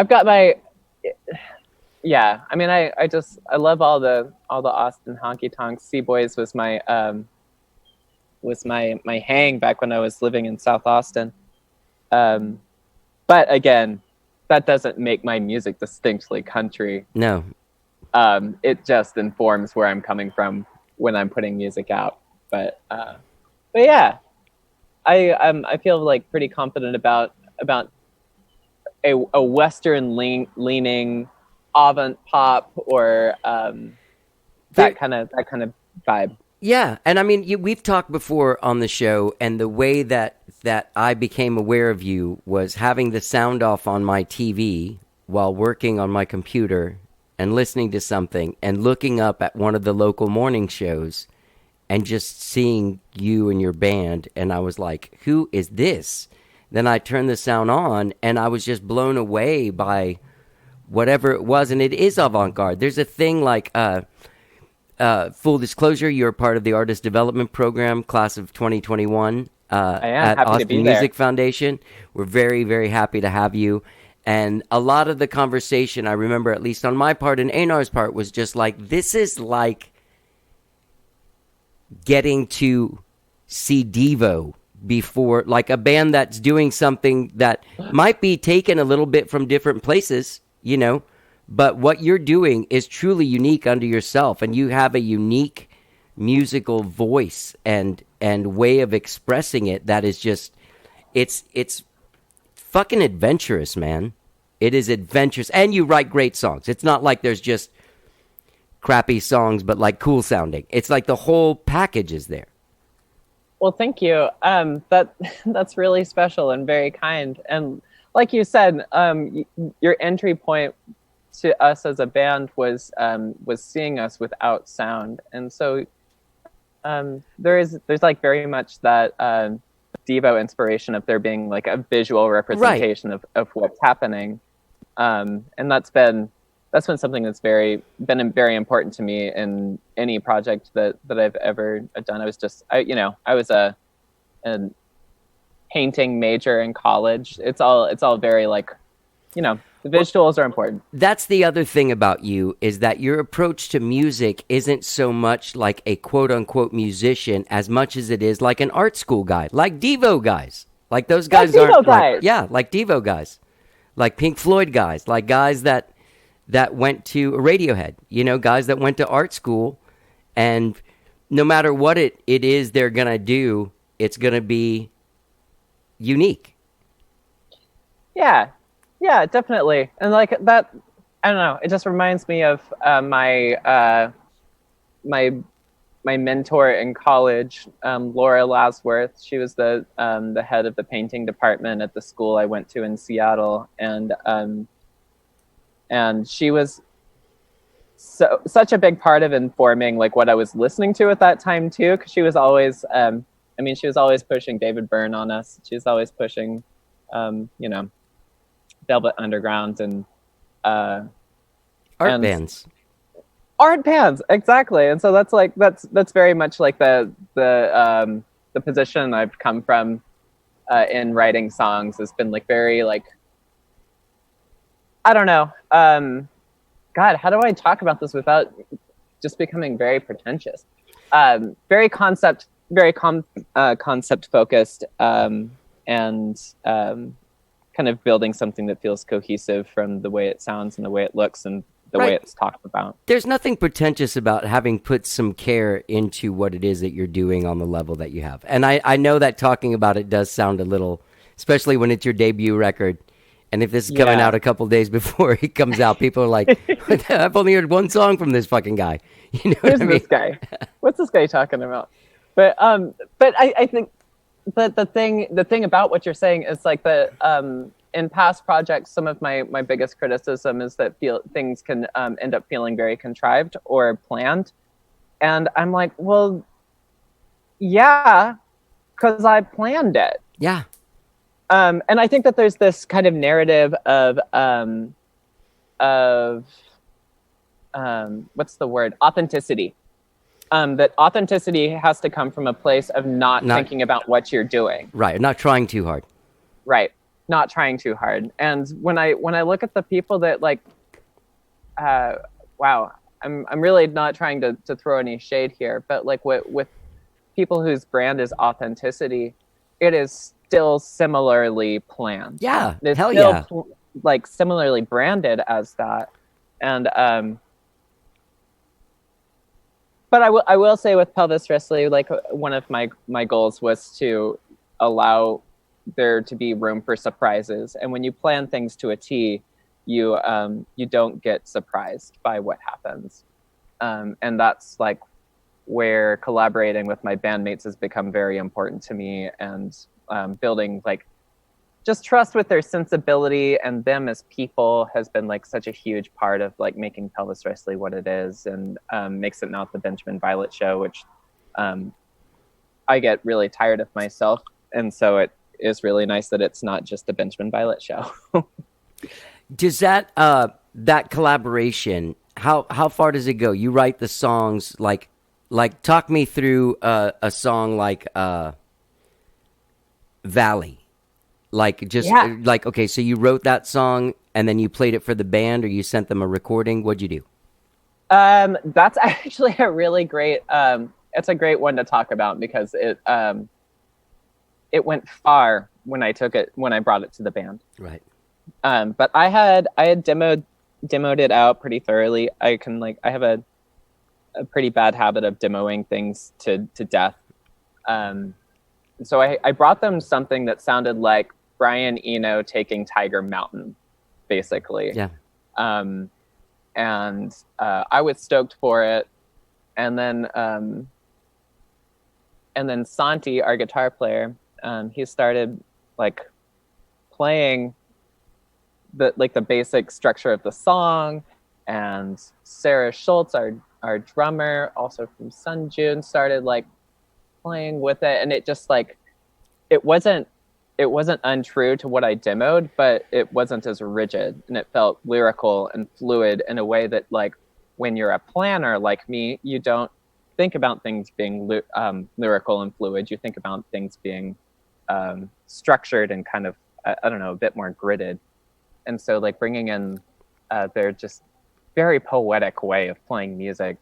got my, yeah. I mean, I love all the Austin honky tonks. Boys was my hang back when I was living in South Austin. But again, that doesn't make my music distinctly country. No. It just informs where I'm coming from when I'm putting music out. But yeah, I feel like pretty confident about a Western leaning avant pop or that kind of vibe. Yeah, and I mean, we've talked before on the show, and the way that I became aware of you was having the sound off on my TV while working on my computer and listening to something and looking up at one of the local morning shows and just seeing you and your band, and I was like, who is this? Then I turned the sound on, and I was just blown away by whatever it was, and it is avant-garde. There's a thing like... full disclosure, you're part of the artist development program, class of 2021 at Austin Music Foundation. We're very, very happy to have you. And a lot of the conversation, I remember, at least on my part and Einar's part, was just like, this is like getting to see Devo before, like a band that's doing something that might be taken a little bit from different places, you know, but what you're doing is truly unique unto yourself, and you have a unique musical voice and way of expressing it that is just, it's fucking adventurous, man. It is adventurous, and you write great songs. It's not like there's just crappy songs, but like cool sounding. It's like the whole package is there. Well, thank you. That's really special and very kind. And like you said, your entry point to us as a band was seeing us without sound, and so there's like very much that Devo inspiration of there being like a visual representation of what's happening, and that's been something that's been very important to me in any project that I've ever done. I was a painting major in college. It's all very like, you know. The visuals are important. That's the other thing about you, is that your approach to music isn't so much like a quote-unquote musician as much as it is like an art school guy, like Devo guys. Like those guys aren't like, yeah, like Devo guys, like Pink Floyd guys, like guys that went to Radiohead, you know, guys that went to art school, and no matter what it is they're going to do, it's going to be unique. Yeah. Yeah, definitely. And like that, I don't know, it just reminds me of my mentor in college, Laura Lasworth. She was the head of the painting department at the school I went to in Seattle, and she was such a big part of informing like what I was listening to at that time too, because she was always she was always pushing David Byrne on us. She was always pushing you know, Velvet Underground and art bands, exactly. And so that's very much like the position I've come from in writing songs. Has been like very like, I don't know, God, how do I talk about this without just becoming very pretentious? Very concept focused, and kind of building something that feels cohesive from the way it sounds and the way it looks and the way it's talked about. There's nothing pretentious about having put some care into what it is that you're doing on the level that you have. And I know that talking about it does sound a little, especially when it's your debut record. And if this is coming out a couple days before it comes out, people are like, I've only heard one song from this fucking guy. You know what I mean? This guy? What's this guy talking about? But I think, but the thing about what you're saying is like in past projects, some of my biggest criticism is that things can end up feeling very contrived or planned, and I'm like, well, yeah, because I planned it. Yeah. And I think that there's this kind of narrative of what's the word? Authenticity. that authenticity has to come from a place of not thinking about what you're doing. Right. Not trying too hard. Right. Not trying too hard. And when I look at the people that like, wow, I'm really not trying to throw any shade here, but like with people whose brand is authenticity, it is still similarly planned. Yeah. It's Hell still yeah. like similarly branded as that. And but I will say with Pelvis Wrestley, like one of my goals was to allow there to be room for surprises. And when you plan things to a T, you don't get surprised by what happens. And that's like where collaborating with my bandmates has become very important to me, and building like just trust with their sensibility and them as people has been like such a huge part of like making Pelvis Wrestley what it is, and makes it not the Benjamin Violet show, which I get really tired of myself. And so it is really nice that it's not just the Benjamin Violet show. Does that that collaboration, how far does it go? You write the songs, like talk me through a song like Valley. Like just like, okay, so you wrote that song and then you played it for the band, or you sent them a recording. What'd you do? That's actually a really great it's a great one to talk about, because it went far when I brought it to the band. Right. But I had demoed it out pretty thoroughly. I have a pretty bad habit of demoing things to death. So I brought them something that sounded like Brian Eno taking Tiger Mountain, basically. Yeah. And I was stoked for it. And then Santi, our guitar player, he started like playing the basic structure of the song, and Sarah Schultz, our drummer, also from Sun June, started like playing with it, and it just like it wasn't untrue to what I demoed, but it wasn't as rigid, and it felt lyrical and fluid in a way that, like, when you're a planner like me, you don't think about things being lyrical and fluid. You think about things being structured and kind of, I don't know, a bit more gridded. And so like bringing in their just very poetic way of playing music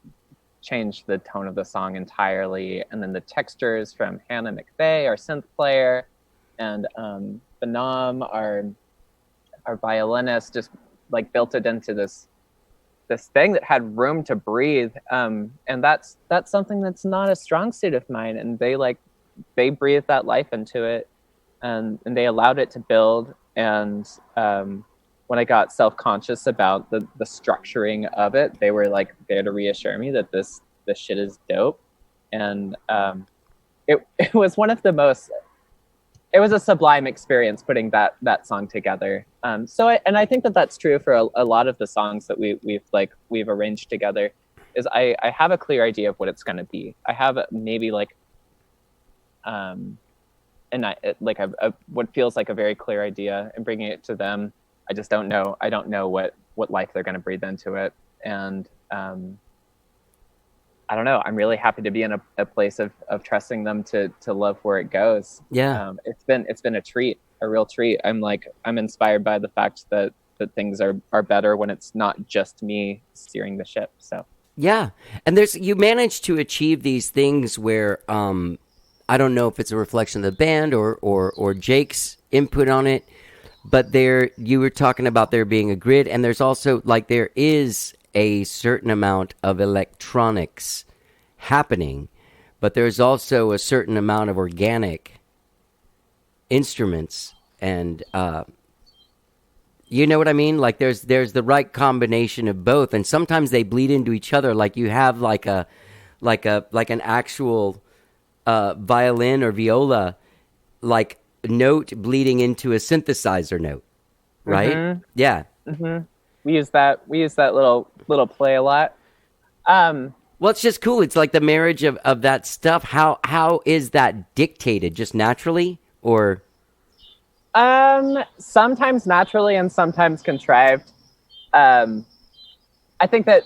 changed the tone of the song entirely. And then the textures from Hannah McVeigh, our synth player, and Banam, our violinist, just like built it into this thing that had room to breathe. And that's something that's not a strong suit of mine. And they breathed that life into it, and they allowed it to build. And when I got self-conscious about the structuring of it, they were like there to reassure me that this shit is dope. And it was one of the most, it was a sublime experience putting that song together. I think that's true for a lot of the songs that we've arranged together. Is I have a clear idea of what it's going to be. I have maybe like what feels like a very clear idea, and bringing it to them, I just don't know. I don't know what life they're going to breathe into it. And I don't know. I'm really happy to be in a place of trusting them to love where it goes. Yeah. It's been a treat, a real treat. I'm inspired by the fact that things are better when it's not just me steering the ship. So yeah. And you managed to achieve these things where I don't know if it's a reflection of the band or Jake's input on it, but you were talking about there being a grid, and there's also like there is a certain amount of electronics happening, but there's also a certain amount of organic instruments, and you know what I mean? Like there's the right combination of both, and sometimes they bleed into each other. Like you have like an actual violin or viola like note bleeding into a synthesizer note, right? Mm-hmm. Yeah. Mm-hmm. We use that little play a lot. Well, it's just cool. It's like the marriage of that stuff. How is that dictated? Just naturally, or? Sometimes naturally and sometimes contrived. I think that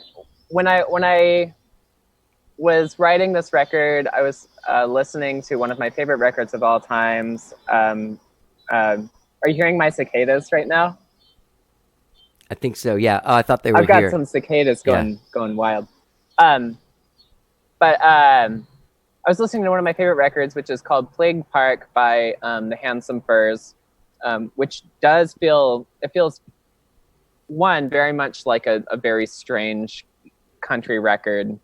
when I was writing this record, I was listening to one of my favorite records of all times. Are you hearing my cicadas right now? I think so. Yeah. Oh, I thought they were I've got here. some cicadas going wild. But I was listening to one of my favorite records, which is called Plague Park by the Handsome Furs, which feels one, very much like a very strange country record,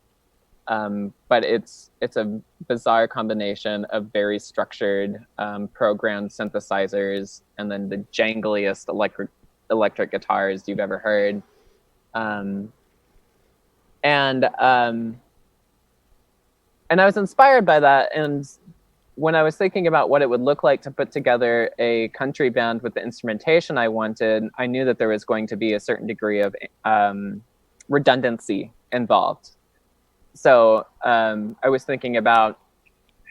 but it's a bizarre combination of very structured programmed synthesizers and then the jangliest electric guitars you've ever heard. And I was inspired by that. And when I was thinking about what it would look like to put together a country band with the instrumentation I wanted, I knew that there was going to be a certain degree of redundancy involved. So I was thinking about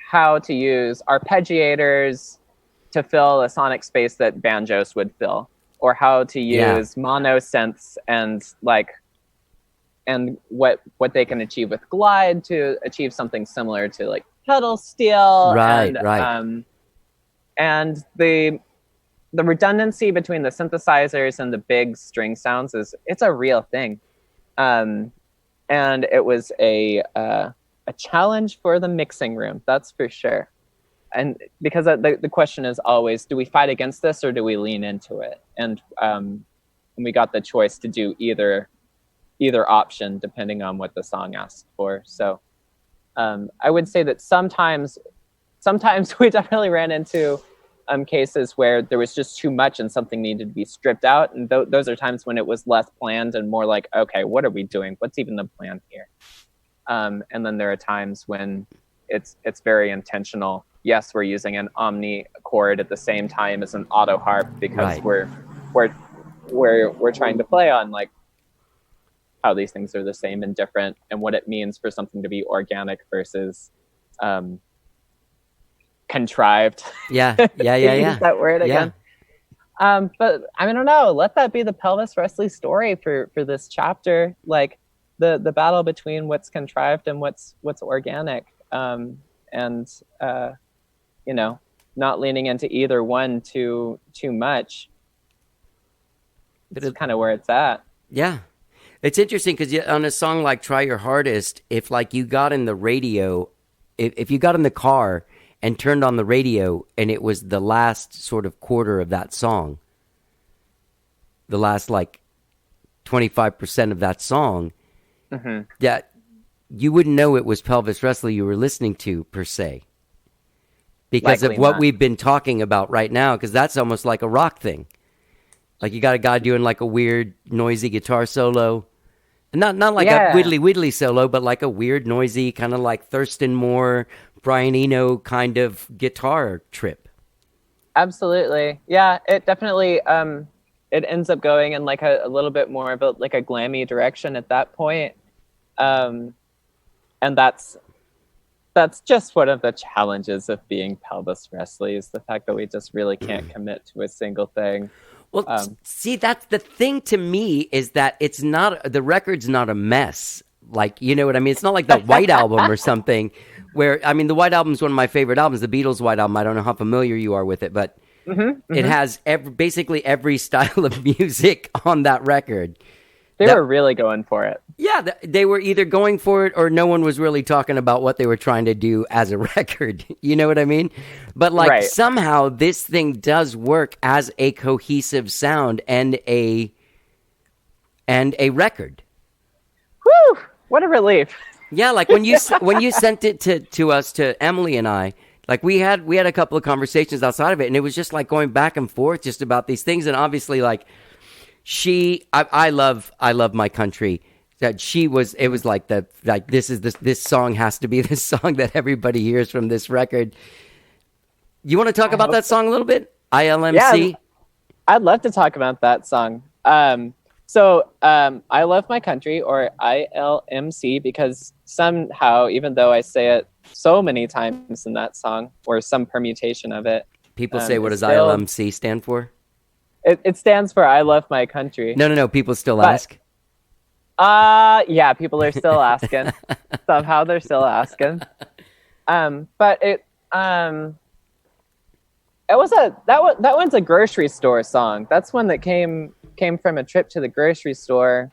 how to use arpeggiators to fill a sonic space that banjos would fill, or how to use mono synths and what they can achieve with glide to achieve something similar to like pedal steel. Right. And the redundancy between the synthesizers and the big string sounds it's a real thing. And it was a challenge for the mixing room, that's for sure. And because the question is always, do we fight against this or do we lean into it? And we got the choice to do either option depending on what the song asked for. So I would say that sometimes we definitely ran into cases where there was just too much and something needed to be stripped out. And those are times when it was less planned and more like, okay, what are we doing? What's even the plan here? And then there are times when it's very intentional. Yes, we're using an omni chord at the same time as an auto harp because we're trying to play on like how these things are the same and different and what it means for something to be organic versus contrived. Yeah. Use that word again. But I don't know, let that be the Pelvis Wrestley story for this chapter, like the battle between what's contrived and what's organic, and not leaning into either one too much. It's kind of where it's at. Yeah. It's interesting because on a song like Try Your Hardest, if like you got in the radio, if you got in the car and turned on the radio and it was the last sort of quarter of that song, the last like 25% of that song, that you wouldn't know it was Pelvis Wrestley you were listening to per se. Because Likely of what not. we've been talking about right now, because that's almost like a rock thing. Like you got a guy doing like a weird noisy guitar solo. Not like a widdly solo, but like a weird, noisy, kind of like Thurston Moore, Brian Eno kind of guitar trip. Absolutely. Yeah, it definitely, it ends up going in like a little bit more of a glammy direction at that point. And that's just one of the challenges of being Pelvis Wrestley, is the fact that we just really can't commit to a single thing. Well, see, that's the thing to me, is that it's not, the record's not a mess. Like, you know what I mean? It's not like the White Album or something where, I mean, the White Album's one of my favorite albums, the Beatles' White Album. I don't know how familiar you are with it, but it has basically every style of music on that record. They were really going for it. Yeah, they were either going for it or no one was really talking about what they were trying to do as a record. You know what I mean? But like somehow this thing does work as a cohesive sound and a record. Whew! What a relief. Yeah, like when you sent it to us, to Emily and I, like we had a couple of conversations outside of it, and it was just like going back and forth just about these things, and obviously like I love my country. That it was like this song has to be the song that everybody hears from this record. You want to talk about that song a little bit? ILMC? Yeah, I'd love to talk about that song. So I Love My Country, or ILMC, because somehow, even though I say it so many times in that song, or some permutation of it, people say, what does ILMC stand for? It stands for I Love My Country. No. People still ask. Yeah, people are still asking. Somehow they're still asking. But it was that one's a grocery store song. That's one that came from a trip to the grocery store.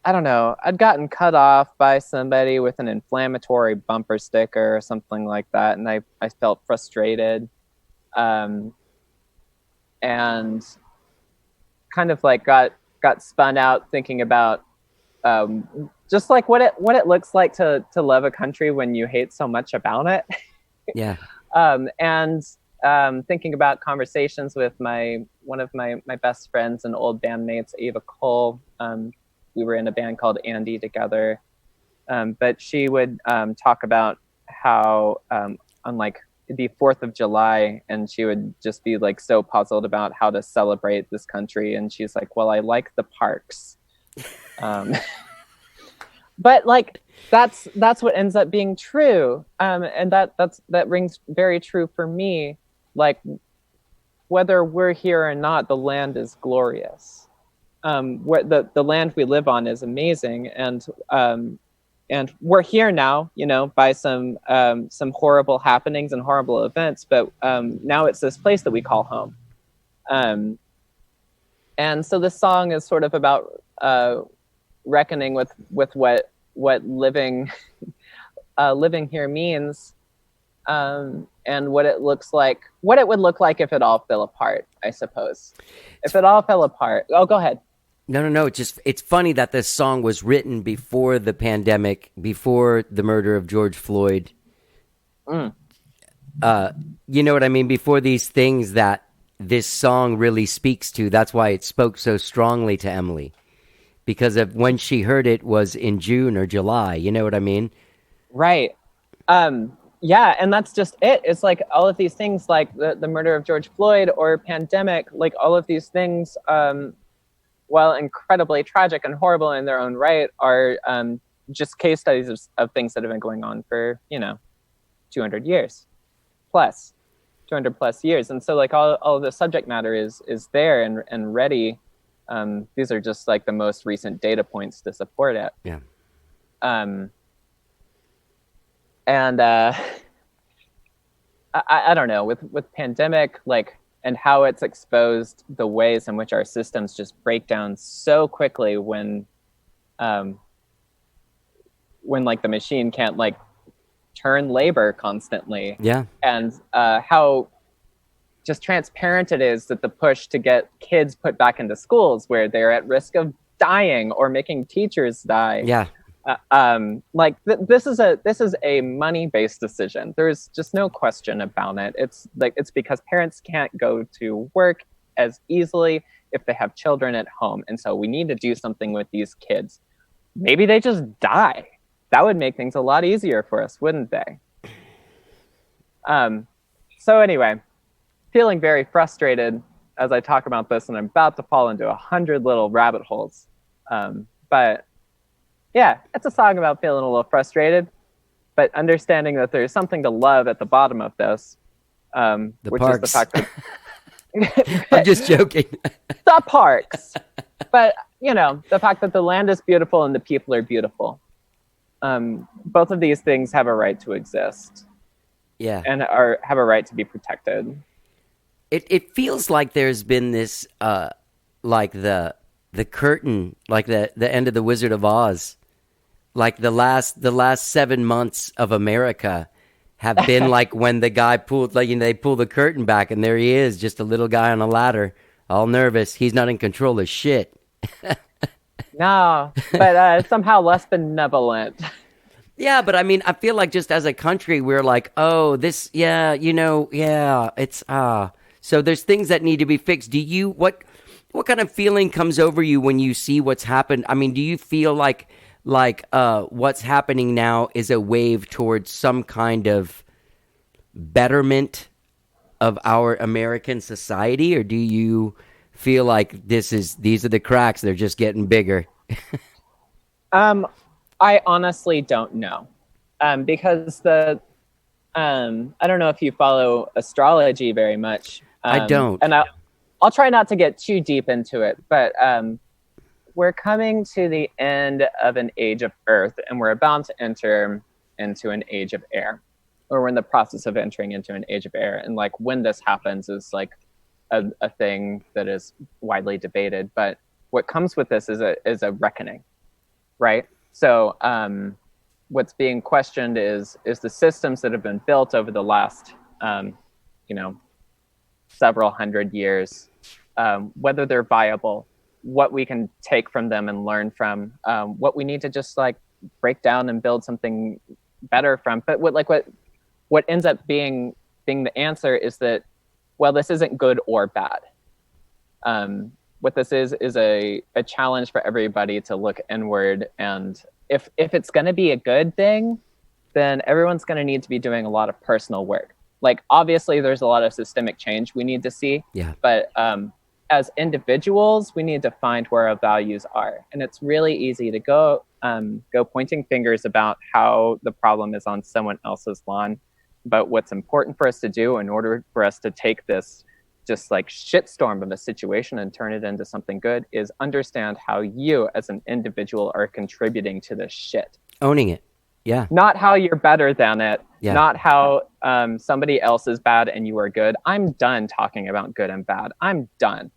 I don't know. I'd gotten cut off by somebody with an inflammatory bumper sticker or something like that, and I felt frustrated, and kind of like got spun out thinking about just like what it looks like to love a country when you hate so much about it. Yeah. And thinking about conversations with one of my best friends and old bandmates, Ava Cole. We were in a band called Andy together, but she would talk about how on like it'd be 4th of July, and she would just be like so puzzled about how to celebrate this country, and she's like, well, I like the parks. But like that's what ends up being true, and that rings very true for me. Like whether we're here or not, the land is glorious. Where the land we live on is amazing, and we're here now, by some horrible happenings and horrible events, but now it's this place that we call home. And so this song is sort of about reckoning with what living here means, and what it would look like if it all fell apart, I suppose. If it all fell apart. Oh, go ahead. No. It's funny that this song was written before the pandemic, before the murder of George Floyd. You know what I mean? Before these things that this song really speaks to. That's why it spoke so strongly to Emily, because of when she heard it was in June or July. You know what I mean? Right. Yeah, and that's just it. It's like all of these things, like the murder of George Floyd or pandemic, like all of these things, while incredibly tragic and horrible in their own right, are just case studies of things that have been going on for 200 years plus, 200 plus years. And so like all of the subject matter is there and ready. These are just like the most recent data points to support it. Yeah. And I don't know, with pandemic, like, and how it's exposed the ways in which our systems just break down so quickly when like the machine can't like turn labor constantly. Yeah. And how just transparent it is that the push to get kids put back into schools where they're at risk of dying or making teachers die. Yeah. This is a money-based decision. There's just no question about it. It's because parents can't go to work as easily if they have children at home. And so we need to do something with these kids. Maybe they just die. That would make things a lot easier for us, wouldn't they? So anyway, feeling very frustrated as I talk about this, and I'm about to fall into 100 little rabbit holes. But yeah, it's a song about feeling a little frustrated, but understanding that there's something to love at the bottom of this, which parks. is the fact that I'm just joking. The parks, but the fact that the land is beautiful and the people are beautiful. Both of these things have a right to exist. Yeah, and have a right to be protected. It feels like there's been this like the curtain, like the end of the Wizard of Oz. Like the last 7 months of America have been like when the guy pulled, like, they pull the curtain back and there he is, just a little guy on a ladder, all nervous. He's not in control of shit. No, but somehow less benevolent. Yeah, but I mean, I feel like just as a country, we're like, oh, this, yeah, it's so there's things that need to be fixed. Do you what kind of feeling comes over you when you see what's happened? I mean, do you feel like what's happening now is a wave towards some kind of betterment of our American society, or do you feel like these are the cracks, they're just getting bigger? I honestly don't know, because I don't know if you follow astrology very much. I don't, and I'll try not to get too deep into it, but we're coming to the end of an age of Earth, and we're about to enter into an age of air, or we're in the process of entering into an age of air. And like when this happens is like a thing that is widely debated. But what comes with this is a reckoning, right? So what's being questioned is the systems that have been built over the last several hundred years, whether they're viable, what we can take from them and learn from, what we need to just like break down and build something better from. But what ends up being the answer is that, well, this isn't good or bad. What this is a challenge for everybody to look inward. And if it's going to be a good thing, then everyone's going to need to be doing a lot of personal work. Like, obviously, there's a lot of systemic change we need to see. Yeah. But as individuals, we need to find where our values are. And it's really easy to go pointing fingers about how the problem is on someone else's lawn. But what's important for us to do in order for us to take this just like shitstorm of a situation and turn it into something good is understand how you as an individual are contributing to this shit. Owning it. Yeah. Not how you're better than it. Yeah. Not how somebody else is bad and you are good. I'm done talking about good and bad. I'm done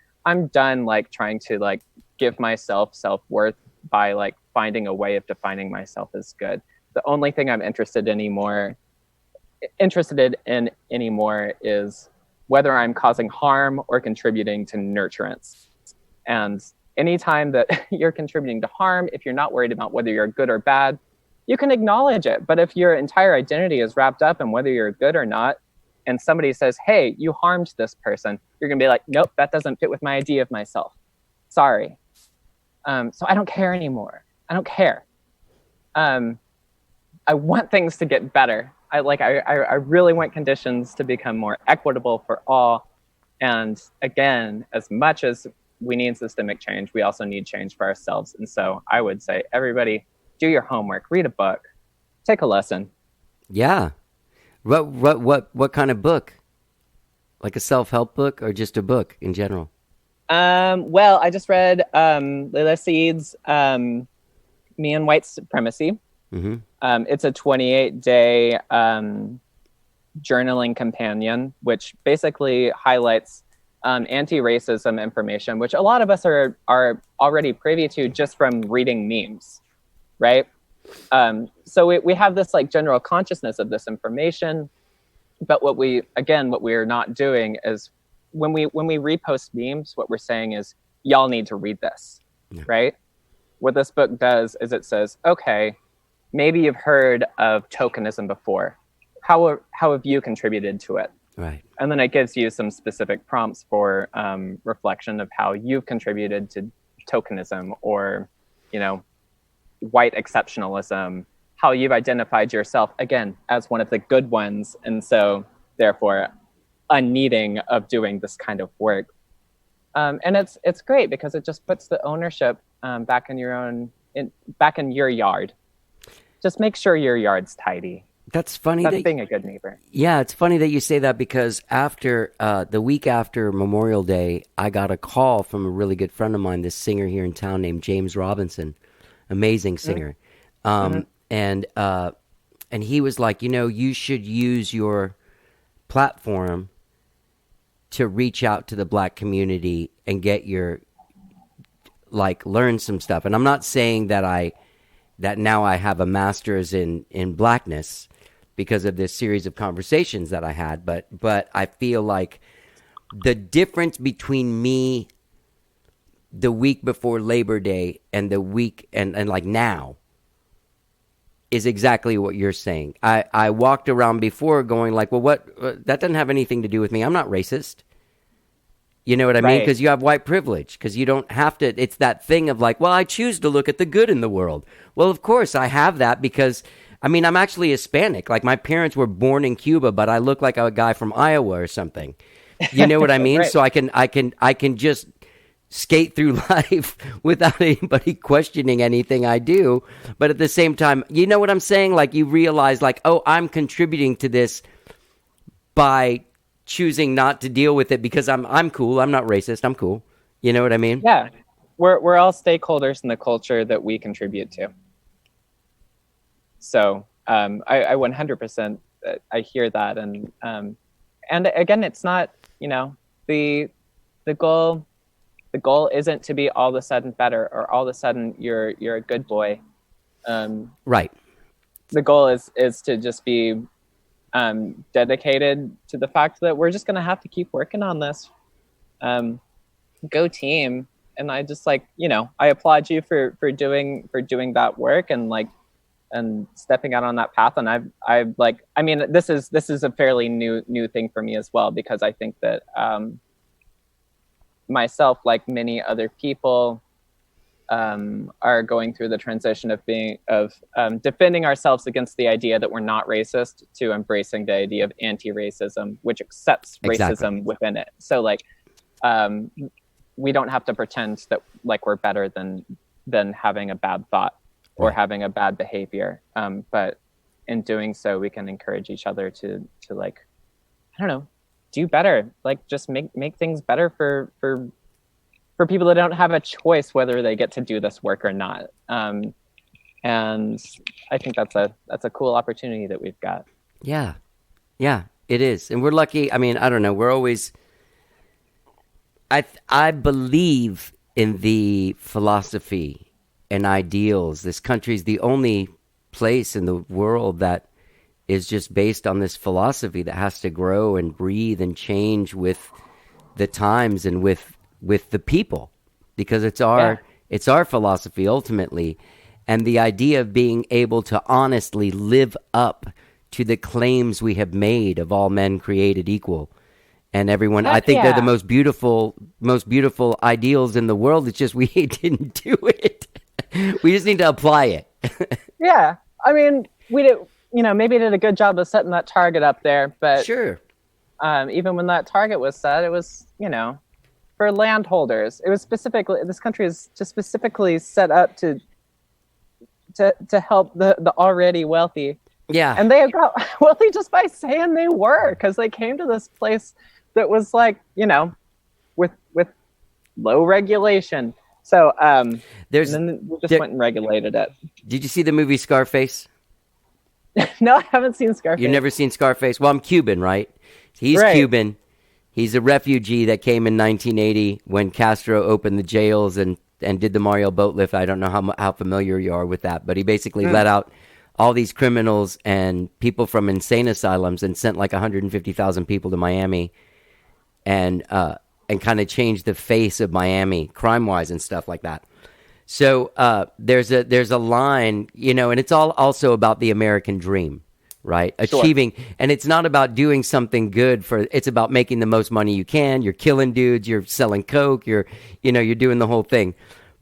like trying to like give myself self-worth by like finding a way of defining myself as good. The only thing I'm interested in anymore is whether I'm causing harm or contributing to nurturance. And anytime that you're contributing to harm, if you're not worried about whether you're good or bad, you can acknowledge it. But if your entire identity is wrapped up in whether you're good or not, and somebody says, hey, you harmed this person, you're going to be like, nope, that doesn't fit with my idea of myself. Sorry. So I don't care anymore. I don't care. I want things to get better. I really want conditions to become more equitable for all. And again, as much as we need systemic change, we also need change for ourselves. And so I would say, everybody, do your homework, read a book, take a lesson. Yeah. What kind of book? Like a self-help book or just a book in general? Well, I just read Lila Seed's Me and White Supremacy. Mm-hmm. It's a 28-day journaling companion, which basically highlights anti-racism information, which a lot of us are already privy to just from reading memes, right? So we have this like general consciousness of this information, but what we're not doing is when we repost memes, what we're saying is, y'all need to read this, right? What this book does is it says, okay, maybe you've heard of tokenism before. How have you contributed to it? Right. And then it gives you some specific prompts for reflection of how you've contributed to tokenism or, white exceptionalism, how you've identified yourself, again, as one of the good ones. And so, therefore, unneeding of doing this kind of work. And it's great because it just puts the ownership back in your yard. Just make sure your yard's tidy. That's funny. That's being a good neighbor. Yeah, it's funny that you say that because after the week after Memorial Day, I got a call from a really good friend of mine, this singer here in town named James Robinson, amazing singer, and he was like, you should use your platform to reach out to the Black community and get learn some stuff. And I'm not saying that now I have a master's in Blackness because of this series of conversations that I had, but I feel like the difference between me the week before Labor Day and the week and like now is exactly what you're saying. I walked around before going like, well, what that doesn't have anything to do with me. I'm not racist. You know what I mean? Because you have white privilege. Because you don't have to. It's that thing of like, well, I choose to look at the good in the world. Well, of course, I have that because, I'm actually Hispanic. Like, my parents were born in Cuba, but I look like a guy from Iowa or something. You know what I mean? Right. So I can just skate through life without anybody questioning anything I do. But at the same time, you know what I'm saying? Like, you realize, like, oh, I'm contributing to this by choosing not to deal with it because I'm cool. I'm not racist. I'm cool. You know what I mean? Yeah. we're all stakeholders in the culture that we contribute to. So I 100% I hear that, and again, it's not, you know, the goal isn't to be all of a sudden better, or all of a sudden you're a good boy. Right. The goal is to just be dedicated to the fact that we're just going to have to keep working on this. Go team. And I just, like, you know, I applaud you for doing that work, and stepping out on that path. And I've like, I mean, this is a fairly new thing for me as well, because I think that myself, like many other people, are going through the transition of defending ourselves against the idea that we're not racist, to embracing the idea of anti-racism, which accepts racism within it. So, like, we don't have to pretend that, like, we're better than having a bad thought or having a bad behavior. But in doing so, we can encourage each other to like, I don't know, do better. Like, just make things better for people that don't have a choice whether they get to do this work or not. And I think that's a cool opportunity that we've got. Yeah, it is. And we're lucky. I mean, I don't know. We're always, I believe in the philosophy and ideals. This country is the only place in the world that is just based on this philosophy that has to grow and breathe and change with the times and with the people, because it's our philosophy ultimately. And the idea of being able to honestly live up to the claims we have made of all men created equal and everyone. I think they're the most beautiful ideals in the world. It's just we didn't do it. We just need to apply it. Yeah. I mean, we did, you know, maybe did a good job of setting that target up there, but sure. Even when that target was set, it was, you know, for landholders. It was specifically, this country is just specifically set up to help the already wealthy. Yeah. And they got wealthy just by saying they were, because they came to this place that was, like, you know, with low regulation. So and then we just went and regulated it. Did you see the movie Scarface? No, I haven't seen Scarface. You've never seen Scarface? Well, I'm Cuban, right? He's right. Cuban. He's a refugee that came in 1980 when Castro opened the jails and did the Mario boat lift. I don't know how familiar you are with that, but he basically let out all these criminals and people from insane asylums and sent like 150,000 people to Miami and kind of changed the face of Miami crime-wise and stuff like that. So there's a line, you know, and it's all also about the American dream, right? Sure. Achieving, and it's not about doing something good it's about making the most money you can. You're killing dudes, you're selling coke, you're doing the whole thing.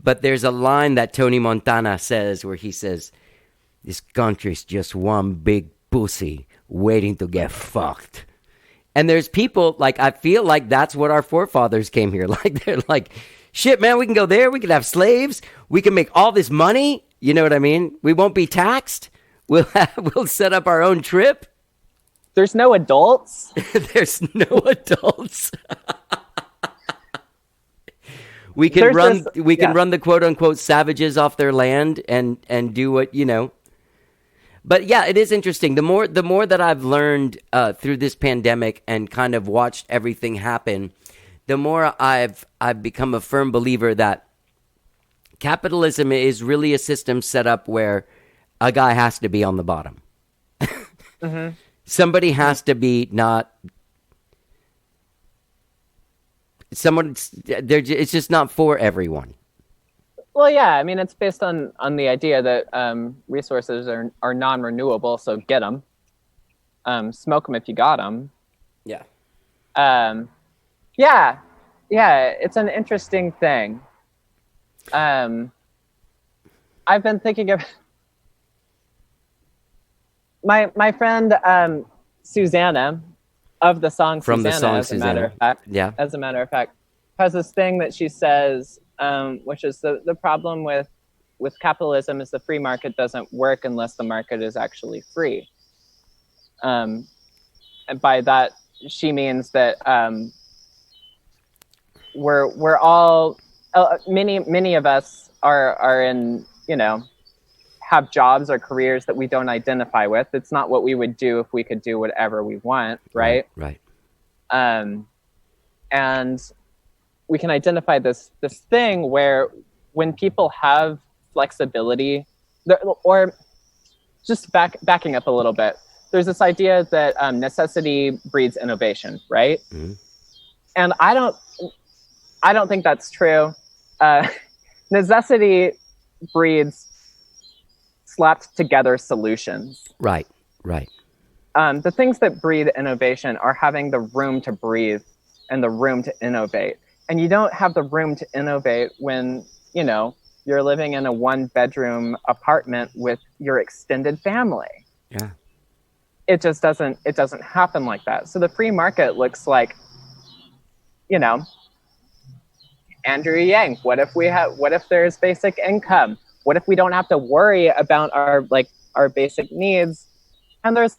But there's a line that Tony Montana says where he says, "This country's just one big pussy waiting to get fucked." And there's people, like, I feel like that's what our forefathers came here. Like, they're like, shit, man, we can go there. We can have slaves. We can make all this money. You know what I mean? We won't be taxed. We'll set up our own trip. There's no adults. There's no adults. We can run the quote unquote savages off their land and do what, you know. But yeah, it is interesting. The more that I've learned through this pandemic and kind of watched everything happen, the more I've become a firm believer that capitalism is really a system set up where a guy has to be on the bottom. Mm-hmm. Somebody has to be not. It's just not for everyone. Well, yeah, I mean, it's based on the idea that resources are non-renewable, so get them. Smoke them if you got them. Yeah. Yeah, it's an interesting thing. I've been thinking of my friend Susanna of the song from Susanna, the song as Susanna. A matter of fact, yeah. As a matter of fact, has this thing that she says, which is the problem with capitalism is the free market doesn't work unless the market is actually free. And by that, she means that we're all many of us are in, have jobs or careers that we don't identify with. It's not what we would do if we could do whatever we want, right? Right. And we can identify this thing where when people have flexibility, or just backing up a little bit, there's this idea that necessity breeds innovation, right? Mm-hmm. And I don't think that's true. Necessity breeds slapped together solutions. Right. The things that breed innovation are having the room to breathe and the room to innovate. And you don't have the room to innovate when, you're living in a 1-bedroom apartment with your extended family. Yeah. It just doesn't happen like that. So the free market looks like, Andrew Yang. What if there's basic income? What if we don't have to worry about our basic needs? And there's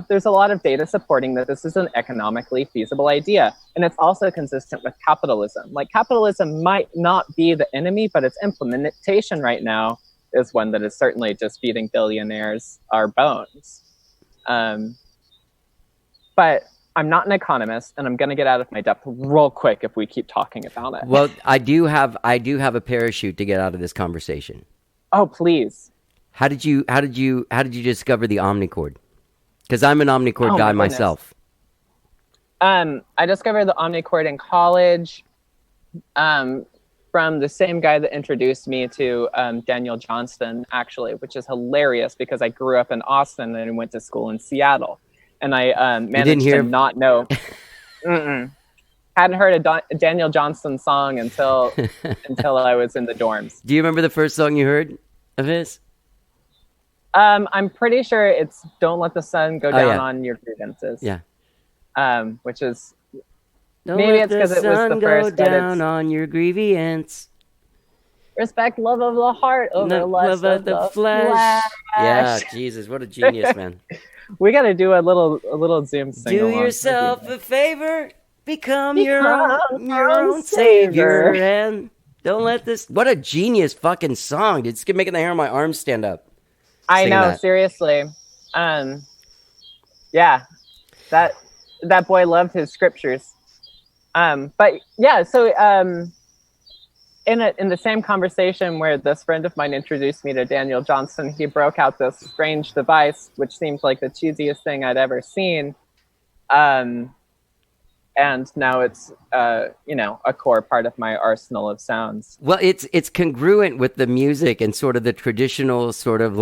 there's a lot of data supporting that this is an economically feasible idea. And it's also consistent with capitalism. Capitalism might not be the enemy, but its implementation right now is one that is certainly just feeding billionaires our bones. But I'm not an economist, and I'm going to get out of my depth real quick if we keep talking about it. Well, I do have a parachute to get out of this conversation. Oh, please. How did you discover the omnichord? Because I'm an omnichord guy myself. I discovered the omnichord in college, from the same guy that introduced me to Daniel Johnston, actually, which is hilarious because I grew up in Austin and went to school in Seattle, and I managed to not know. Hadn't heard a Daniel Johnston song until I was in the dorms. Do you remember the first song you heard of his? I'm pretty sure it's "Don't Let the Sun Go Down on Your Grievances." Yeah. Which is maybe it's because it was the first. Go down on your grievance. Respect love of the heart over lust of the flesh. Yeah, Jesus, what a genius, man. We got to do a little Zoom sing Do yourself a favor, become your own savior, and don't let this. What a genius fucking song, dude! It's making the hair on my arms stand up. I know, seriously. Yeah, that boy loved his scriptures. But yeah, so in the same conversation where this friend of mine introduced me to Daniel Johnston, he broke out this strange device, which seems like the cheesiest thing I'd ever seen. And now it's a core part of my arsenal of sounds. Well, it's congruent with the music and sort of the traditional sort of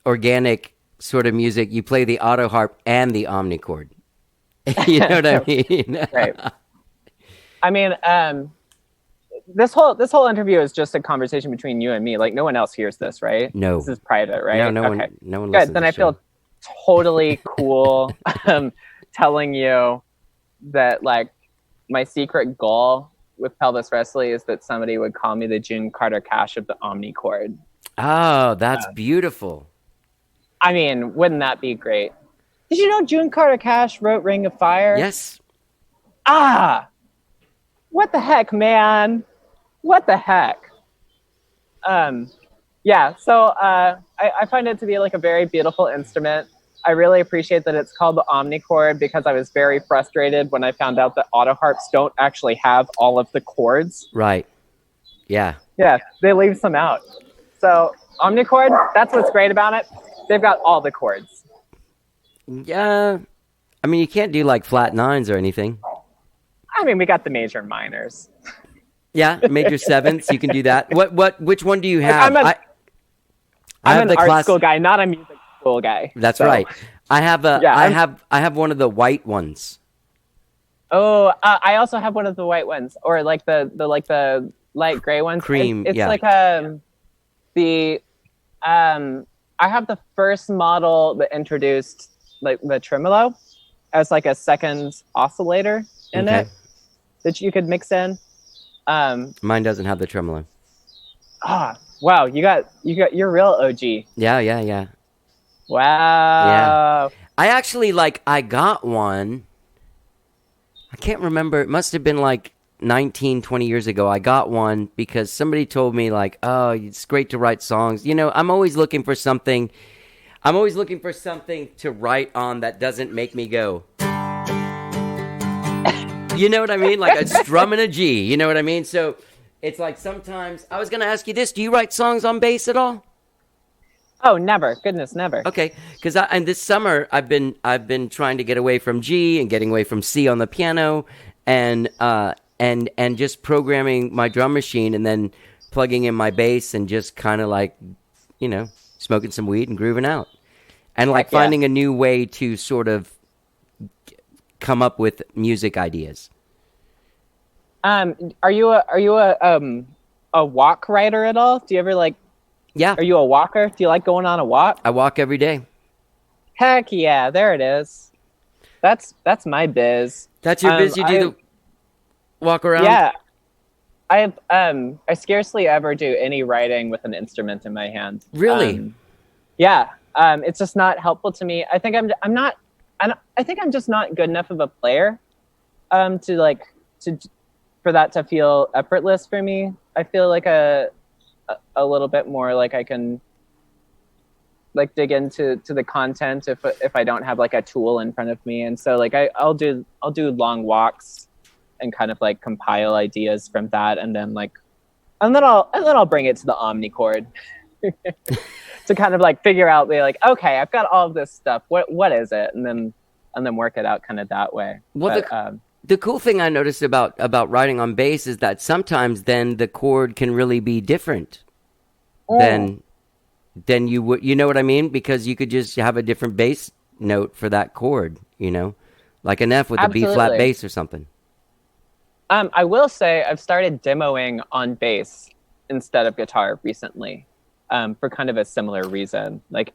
organic sort of music. You play the auto harp and the omnichord. You know what I mean? Right. I mean, this whole interview is just a conversation between you and me. No one else hears this, right? No. This is private, right? No okay. one Good. Then I feel totally cool telling you that my secret goal with Pelvis Wrestley is that somebody would call me the June Carter Cash of the omnichord. Oh, that's beautiful. I mean, wouldn't that be great? Did you know June Carter Cash wrote Ring of Fire? Yes. What the heck, man? What the heck? Yeah, so I find it to be a very beautiful instrument. I really appreciate that it's called the omnichord because I was very frustrated when I found out that auto harps don't actually have all of the chords. Right. Yeah. Yeah, they leave some out. So omnichord, that's what's great about it. They've got all the chords. Yeah. I mean, you can't do flat nines or anything. I mean, we got the major and minors. Yeah, major sevenths. You can do that. Which one do you have? I'm an art school guy, not a music school guy. That's right. I have I have one of the white ones. Oh, I also have one of the white ones, or the light gray ones. Cream. It's yeah. I have the first model that introduced the tremolo as a second oscillator in it that you could mix in. Mine doesn't have the tremolo. Wow, you're real OG. Yeah. Wow. Yeah. I actually I got one I can't remember. It must have been like 19, 20 years ago. I got one because somebody told me like, oh, it's great to write songs. You know, I'm always looking for something to write on that doesn't make me go. You know what I mean? Like a strum and a G. You know what I mean? So it's like sometimes I was going to ask you this. Do you write songs on bass at all? Oh, never. Goodness, never. Okay, because and this summer I've been trying to get away from G and getting away from C on the piano, and just programming my drum machine and then plugging in my bass and just kind of like, you know, smoking some weed and grooving out, and like finding a new way to sort of come up with music ideas. Are you a walk writer at all? Do you ever like? Yeah. Are you a walker? Do you like going on a walk? I walk every day. Heck yeah, there it is. That's my biz. That's your biz. You do the walk around. Yeah. I scarcely ever do any writing with an instrument in my hand. Really? Yeah. It's just not helpful to me. I think I think I'm just not good enough of a player for that to feel effortless for me. I feel like a little bit more like I can like dig into the content if I don't have like a tool in front of me. And so like I'll do long walks and kind of like compile ideas from that, and then I'll bring it to the omnichord to kind of like figure out, be like, okay, I've got all of this stuff. What is it? And then work it out kind of that way. Well, the cool thing I noticed about writing on bass is that sometimes then the chord can really be different than you would. You know what I mean? Because you could just have a different bass note for that chord. You know, like an F with a B flat bass or something. I will say I've started demoing on bass instead of guitar recently, for kind of a similar reason. Like,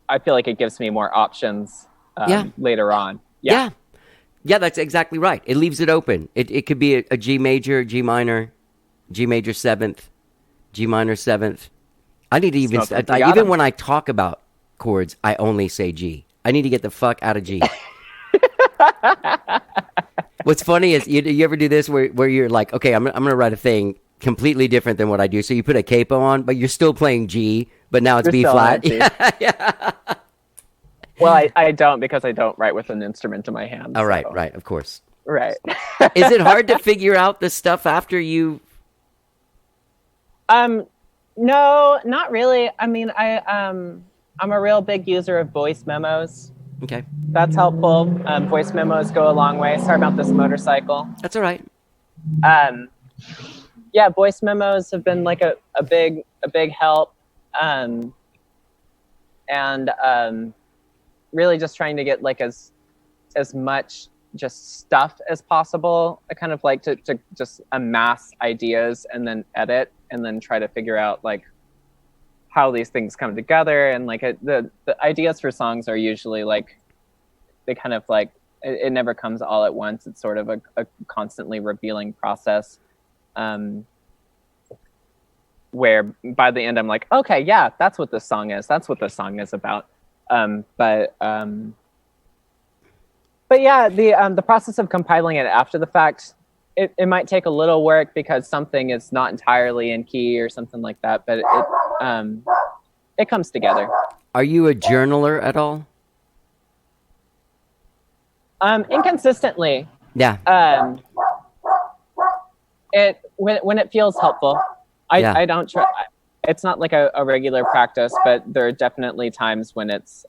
I feel like it gives me more options later on. Yeah. Yeah, that's exactly right. It leaves it open. It could be a G major, G minor, G major seventh, G minor seventh. I need to even when I talk about chords, I only say G. I need to get the fuck out of G. What's funny is you ever do this where you're like, okay, I'm gonna write a thing completely different than what I do. So you put a capo on, but you're still playing G, but now it's B flat. Yeah. Well, I don't, because I don't write with an instrument in my hand. Oh, right, of course. Right. Is it hard to figure out the stuff after you? No, not really. I mean, I'm a real big user of voice memos. Okay. That's helpful. Voice memos go a long way. Sorry about this motorcycle. That's all right. Yeah, voice memos have been like a big help. Really just trying to get like as much just stuff as possible. I kind of like to just amass ideas and then edit and then try to figure out like how these things come together. And like the ideas for songs are usually like, they kind of like, it never comes all at once. It's sort of a constantly revealing process, where by the end I'm like, okay, yeah, that's what this song is. That's what this song is about. But yeah, the process of compiling it after the fact, it might take a little work because something is not entirely in key or something like that, but it comes together. Are you a journaler at all? Inconsistently. Yeah. When it feels helpful, I don't try. It's not like a regular practice, but there are definitely times when it's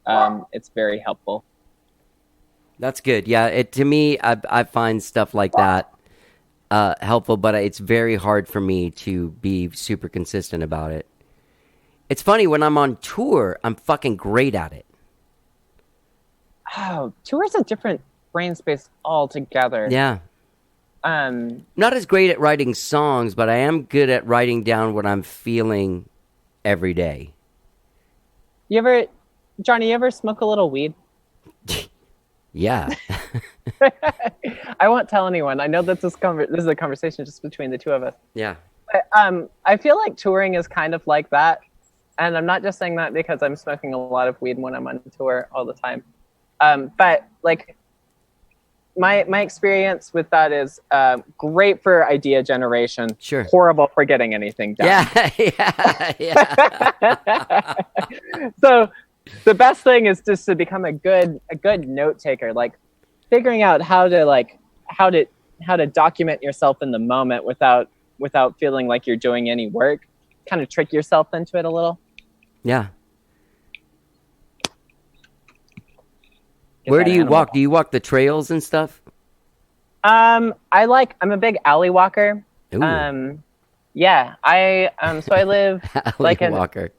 very helpful. That's good. Yeah, to me, I find stuff like that helpful, but it's very hard for me to be super consistent about it. It's funny, when I'm on tour, I'm fucking great at it. Oh, tour's a different brain space altogether. Yeah. Not as great at writing songs, but I am good at writing down what I'm feeling every day. Johnny, you ever smoke a little weed? Yeah. I won't tell anyone. I know that this is a conversation just between the two of us. Yeah. But, I feel like touring is kind of like that. And I'm not just saying that because I'm smoking a lot of weed when I'm on tour all the time. But like, my experience with that is great for idea generation. Sure. Horrible for getting anything done. Yeah. So the best thing is just to become a good note taker, like figuring out how to document yourself in the moment without feeling like you're doing any work. Kind of trick yourself into it a little. Yeah. Where do you walk? Do you walk the trails and stuff? I'm a big alley walker. Ooh. Yeah, I live Alley like in walker.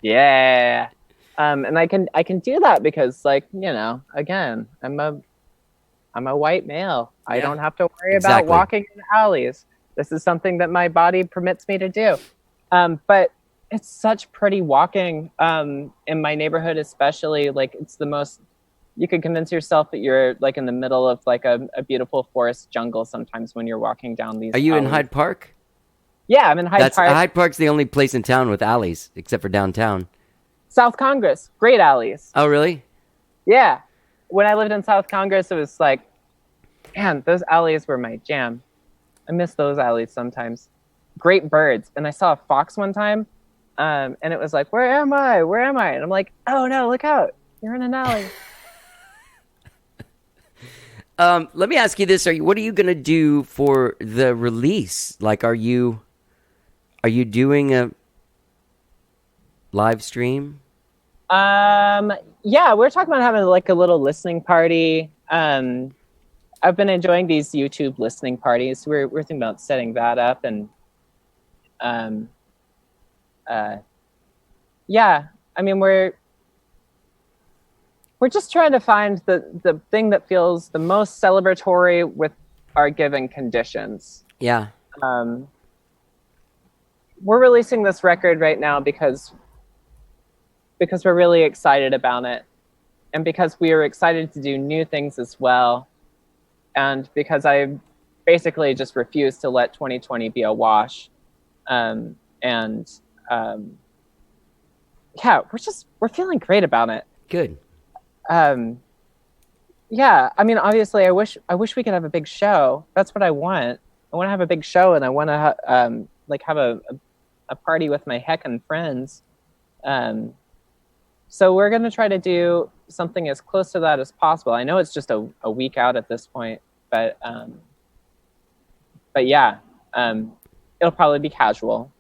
Yeah. And I can do that because, like, you know, again, I'm a white male. I Yeah. don't have to worry Exactly. about walking in alleys. This is something that my body permits me to do. But it's such pretty walking in my neighborhood, especially. Like, it's the most. You could convince yourself that you're like in the middle of like a beautiful forest jungle sometimes when you're walking down these. Are you in alleys. Hyde Park? Yeah, I'm in Hyde Park. Hyde Park's the only place in town with alleys, except for downtown. South Congress, great alleys. Oh, really? Yeah. When I lived in South Congress, it was like, man, those alleys were my jam. I miss those alleys sometimes. Great birds. And I saw a fox one time, and it was like, where am I? Where am I? And I'm like, oh no, look out. You're in an alley. Let me ask you this: what are you gonna do for the release? Like, are you doing a live stream? Yeah, we're talking about having like a little listening party. I've been enjoying these YouTube listening parties. We're thinking about setting that up, and yeah. I mean, we're just trying to find the thing that feels the most celebratory with our given conditions. Yeah. We're releasing this record right now because we're really excited about it, and because we are excited to do new things as well, and because I basically just refuse to let 2020 be a wash. Yeah, we're feeling great about it. Good. Yeah, I mean, obviously, I wish we could have a big show. That's what I want. I want to have a big show, and I want to have a party with my heckin' friends. So we're gonna try to do something as close to that as possible. I know it's just a week out at this point, but yeah, it'll probably be casual,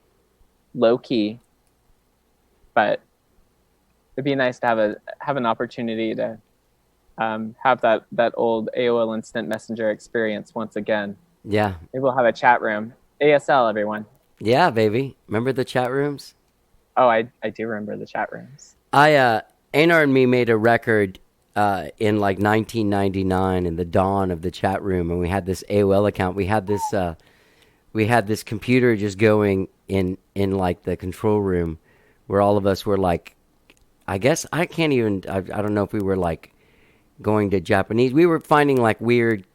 low key, but it'd be nice to have an opportunity to have that old AOL Instant Messenger experience once again. Yeah. Maybe we'll have a chat room. ASL, everyone. Yeah, baby. Remember the chat rooms? Oh, I do remember the chat rooms. Einar and me made a record in like 1999 in the dawn of the chat room, and we had this AOL account. We had this computer just going in like the control room where all of us were like, I guess I don't know if we were like going to Japanese. We were finding like weird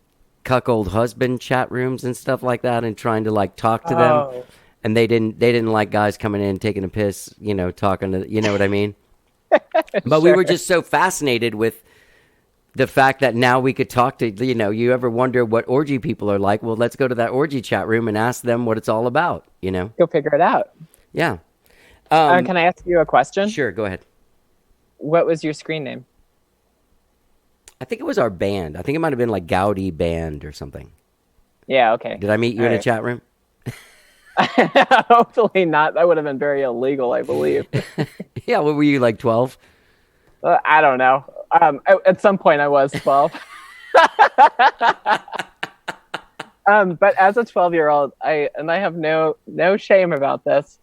cuckold husband chat rooms and stuff like that and trying to like talk to them. And they didn't like guys coming in taking a piss, you know, talking to, you know what I mean? But we were just so fascinated with the fact that now we could talk to, you know, you ever wonder what orgy people are like? Well, let's go to that orgy chat room and ask them what it's all about, you know? Go figure it out. Yeah. Can I ask you a question? Sure, go ahead. What was your screen name? I think it was our band. I think it might have been like Gaudi Band or something. Yeah, okay. Did I meet you in a chat room? Hopefully not. That would have been very illegal, I believe. Yeah, what were you, like 12? I don't know. At some point I was 12. But as a 12-year-old, I have no shame about this.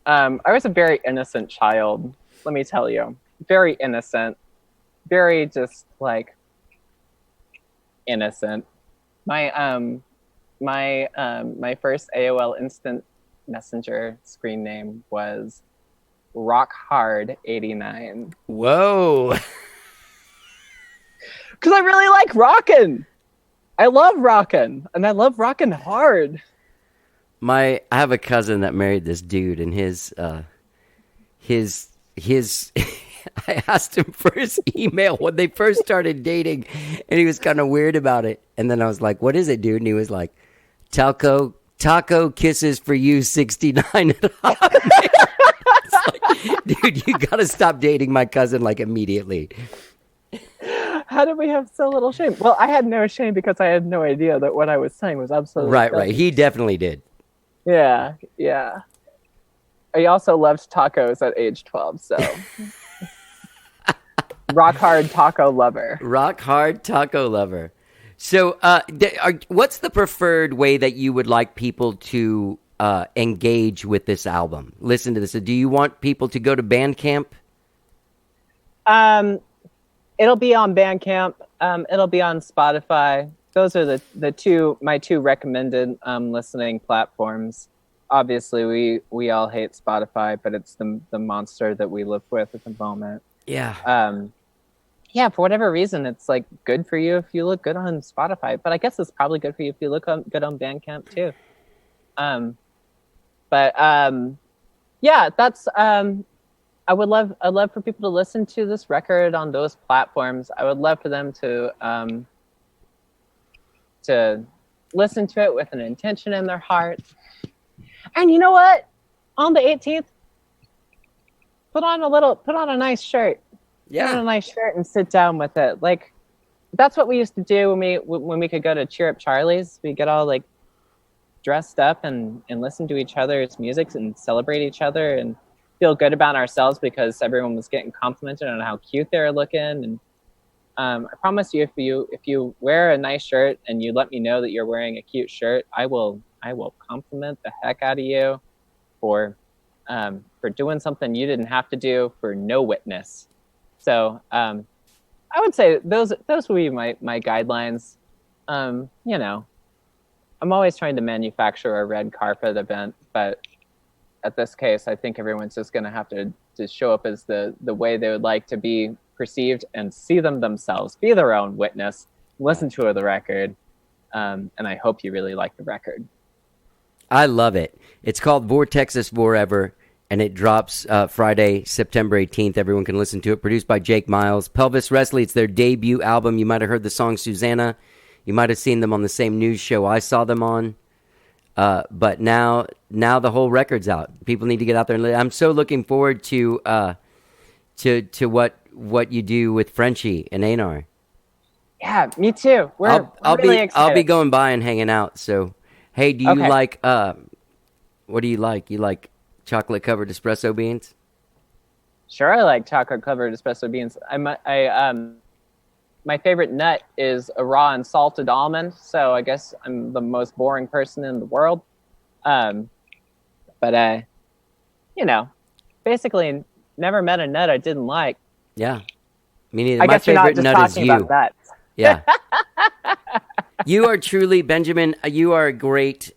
I was a very innocent child, let me tell you. Very innocent. Very just like innocent. My first AOL Instant Messenger screen name was Rock Hard 89. Whoa. Because I really like rockin'. I love rockin', and I love rockin' hard. I have a cousin that married this dude, and his I asked him for his email when they first started dating, and he was kind of weird about it. And then I was like, "What is it, dude?" And he was like, "Taco kisses for you 69." It's like, dude, you gotta stop dating my cousin like immediately. How did we have so little shame? Well, I had no shame because I had no idea that what I was saying was absolutely Right. He definitely did. Yeah. I also loved tacos at age 12, so rock hard taco lover. Rock hard taco lover. So, what's the preferred way that you would like people to engage with this album? Listen to this. Do you want people to go to Bandcamp? It'll be on Bandcamp. It'll be on Spotify. Those are my two recommended listening platforms. Obviously, we all hate Spotify, but it's the monster that we live with at the moment. Yeah. Yeah, for whatever reason, it's like good for you if you look good on Spotify. But I guess it's probably good for you if you look good on Bandcamp too. Yeah, that's. I'd love for people to listen to this record on those platforms. I would love for them to listen to it with an intention in their heart. And you know what? On the 18th, put on a nice shirt. Yeah. Put on a nice shirt and sit down with it. Like, that's what we used to do when we could go to Cheer Up Charlie's. We get all like dressed up and listen to each other's music and celebrate each other and feel good about ourselves because everyone was getting complimented on how cute they were looking. And I promise you, if you wear a nice shirt and you let me know that you're wearing a cute shirt, I will compliment the heck out of you for doing something you didn't have to do for no witness. So I would say those would be my guidelines. You know, I'm always trying to manufacture a red carpet event, but at this case, I think everyone's just going to have to show up as the way they would like to be perceived and see them themselves, be their own witness, listen to the record, and I hope you really like the record. I love it. It's called Vortexas Vorever, and it drops Friday, September 18th. Everyone can listen to it. Produced by Jake Miles. Pelvis Wrestley, it's their debut album. You might have heard the song Susanna. You might have seen them on the same news show I saw them on. But now the whole record's out. People need to get out there and I'm so looking forward to what you do with Frenchie and Einar. Yeah, me too. I'll be going by and hanging out. So, hey, do you like what do you like? You like chocolate covered espresso beans? Sure, I like chocolate covered espresso beans. My favorite nut is a raw and salted almond, so I guess I'm the most boring person in the world. But basically never met a nut I didn't like. Yeah. Me neither. I My guess you're not favorite just nut is talking you. about that. Yeah. You are truly, Benjamin, you are a great,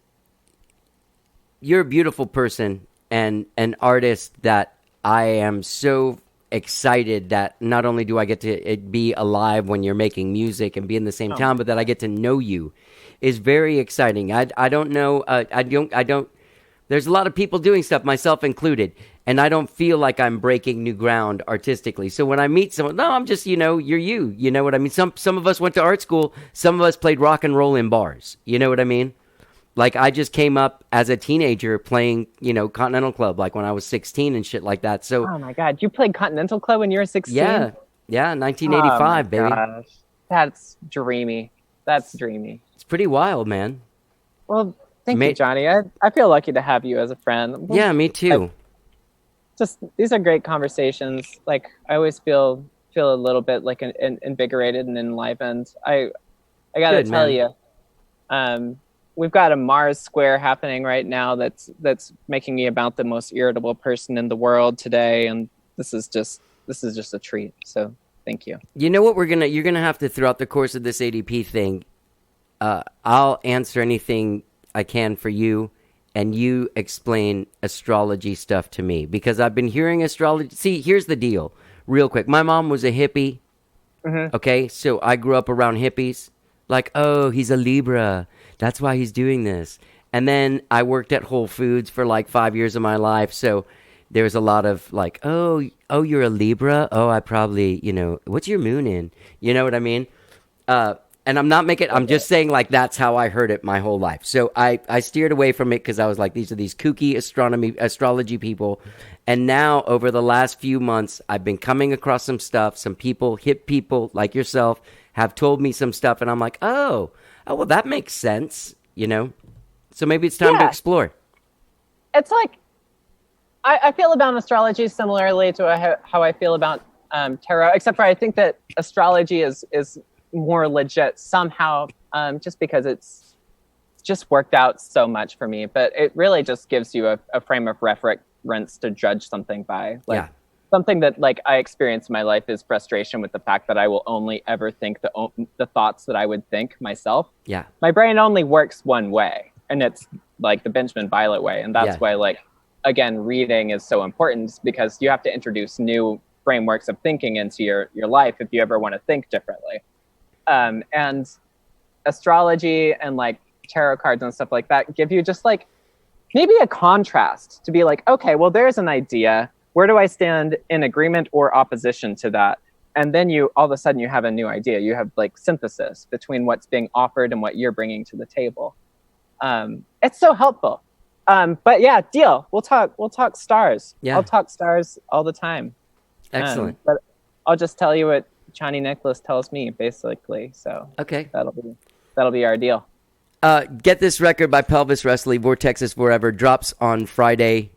you're a beautiful person and an artist that I am so excited that not only do I get to be alive when you're making music and be in the same town, but that I get to know you is very exciting. I don't know. I don't, there's a lot of people doing stuff, myself included, and I don't feel like I'm breaking new ground artistically. So when I meet someone, no, I'm just, you're you know what I mean? Some of us went to art school. Some of us played rock and roll in bars. You know what I mean? Like, I just came up as a teenager playing, Continental Club, like when I was 16 and shit like that. So, oh my God, you played Continental Club when you were 16? Yeah, 1985, baby. Gosh. That's dreamy. It's pretty wild, man. Well, thank you, Johnny. I feel lucky to have you as a friend. Yeah, me too. These are great conversations. Like, I always feel a little bit like invigorated and enlivened. I gotta tell you, we've got a Mars square happening right now that's making me about the most irritable person in the world today, and this is just a treat. So thank you. You know what you're gonna have to, throughout the course of this ADP thing, I'll answer anything I can for you, and you explain astrology stuff to me, because I've been hearing astrology. See, here's the deal, real quick. My mom was a hippie. Mm-hmm. Okay, so I grew up around hippies. Like, oh, he's a Libra. That's why he's doing this. And then I worked at Whole Foods for like 5 years of my life. So there's a lot of like, oh, you're a Libra. Oh, I probably, what's your moon in? You know what I mean? And I'm not making, I'm just saying like that's how I heard it my whole life. So I steered away from it because I was like, these are these kooky astrology people. And now over the last few months, I've been coming across some stuff. Some people, hip people like yourself, have told me some stuff. And I'm like, oh, well, that makes sense, So maybe it's time to explore. It's like, I feel about astrology similarly to how I feel about tarot, except for I think that astrology is more legit somehow, just because it's just worked out so much for me. But it really just gives you a frame of reference to judge something by. Like something that like I experience in my life is frustration with the fact that I will only ever think the thoughts that I would think myself. Yeah, my brain only works one way, and it's like the Benjamin Violet way, and that's why like again reading is so important, because you have to introduce new frameworks of thinking into your life if you ever want to think differently. And astrology and like tarot cards and stuff like that give you just like maybe a contrast to be like, okay, well, there's an idea. Where do I stand in agreement or opposition to that? And then all of a sudden you have a new idea. You have like synthesis between what's being offered and what you're bringing to the table. It's so helpful. But yeah, deal. We'll talk stars. Yeah. I'll talk stars all the time. Excellent. But I'll just tell you what Johnny Nicholas tells me, basically. So okay, that'll be our deal. Get this record by Pelvis Wrestley, Vortexas Vorever, drops on Friday,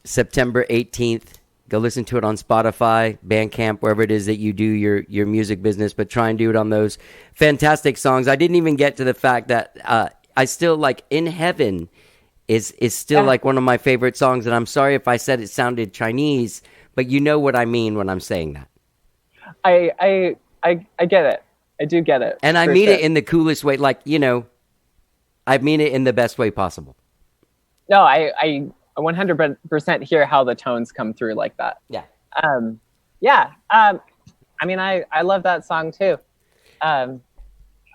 September 18th. Go listen to it on Spotify, Bandcamp, wherever it is that you do your music business, but try and do it on those fantastic songs. I didn't even get to the fact that I still like In Heaven is still like one of my favorite songs, and I'm sorry if I said it sounded Chinese, but you know what I mean when I'm saying that. I get it. I do get it. And I mean it in the coolest way. Like, I mean it in the best way possible. No, I 100% hear how the tones come through like that. Yeah. I mean, I love that song too. I'm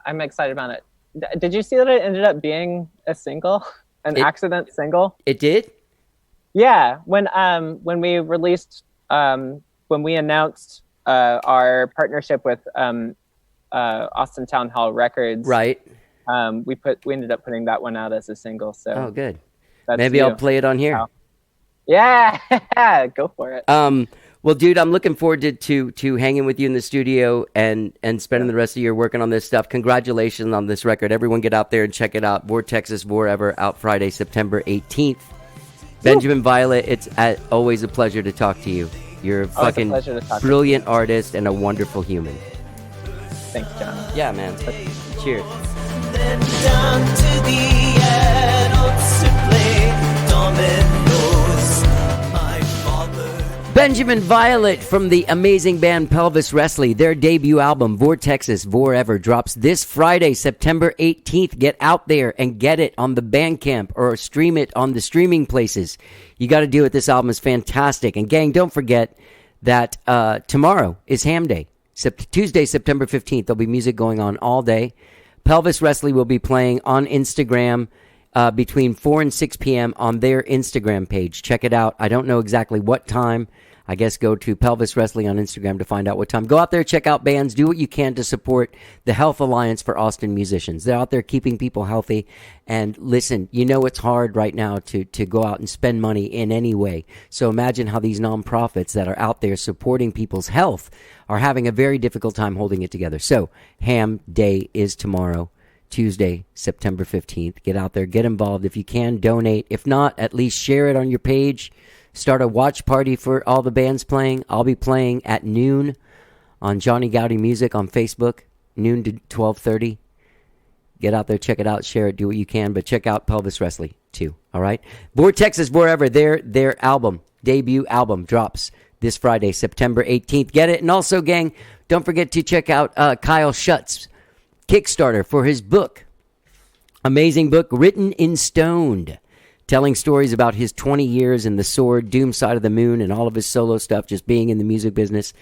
excited about it. Did you see that it ended up being a single, accident single? It did? Yeah. When we released, when we announced our partnership with Austin Town Hall Records, right? We ended up putting that one out as a single. So good. Maybe I'll play it on here. Yeah, go for it. Well, dude, I'm looking forward to hanging with you in the studio and spending the rest of the year working on this stuff. Congratulations on this record. Everyone get out there and check it out. Vortexas Vorever, out Friday, September 18th. Benjamin Violet, it's always a pleasure to talk to you. You're a fucking brilliant artist and a wonderful human. Thanks, John. Yeah, man. Cheers. Benjamin Violet from the amazing band Pelvis Wrestley. Their debut album, Vortexas Vorever, drops this Friday, September 18th. Get out there and get it on the Bandcamp or stream it on the streaming places. You got to do it. This album is fantastic. And gang, don't forget that tomorrow is Ham Day. Tuesday, September 15th. There'll be music going on all day. Pelvis Wrestley will be playing on Instagram between 4 and 6 p.m. on their Instagram page. Check it out. I don't know exactly what time. I guess go to Pelvis Wrestling on Instagram to find out what time. Go out there, check out bands, do what you can to support the Health Alliance for Austin Musicians. They're out there keeping people healthy. And listen, you know it's hard right now to go out and spend money in any way. So imagine how these nonprofits that are out there supporting people's health are having a very difficult time holding it together. So Ham Day is tomorrow, Tuesday, September 15th. Get out there, get involved. If you can, donate. If not, at least share it on your page. Start a watch party for all the bands playing. I'll be playing at noon on Johnny Gowdy Music on Facebook, noon to 12:30. Get out there, check it out, share it, do what you can. But check out Pelvis Wrestley too, all right? Vortexas Vorever, their album, debut album, drops this Friday, September 18th. Get it. And also, gang, don't forget to check out Kyle Shutt's Kickstarter for his book. Amazing book, Written in Stone. Telling stories about his 20 years in the Sword, Doom Side of the Moon, and all of his solo stuff, just being in the music business.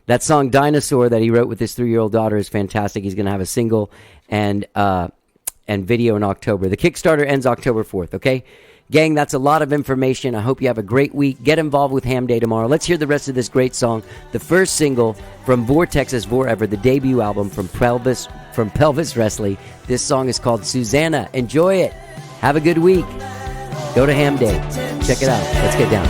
That song, Dinosaur, that he wrote with his 3-year-old daughter is fantastic. He's going to have a single and video in October. The Kickstarter ends October 4th, okay? Gang, that's a lot of information. I hope you have a great week. Get involved with Ham Day tomorrow. Let's hear the rest of this great song. The first single from Vortexas Vorever, the debut album from Pelvis Wrestley. This song is called Susanna. Enjoy it. Have a good week. Go to Ham Day. Check it out. Let's get down.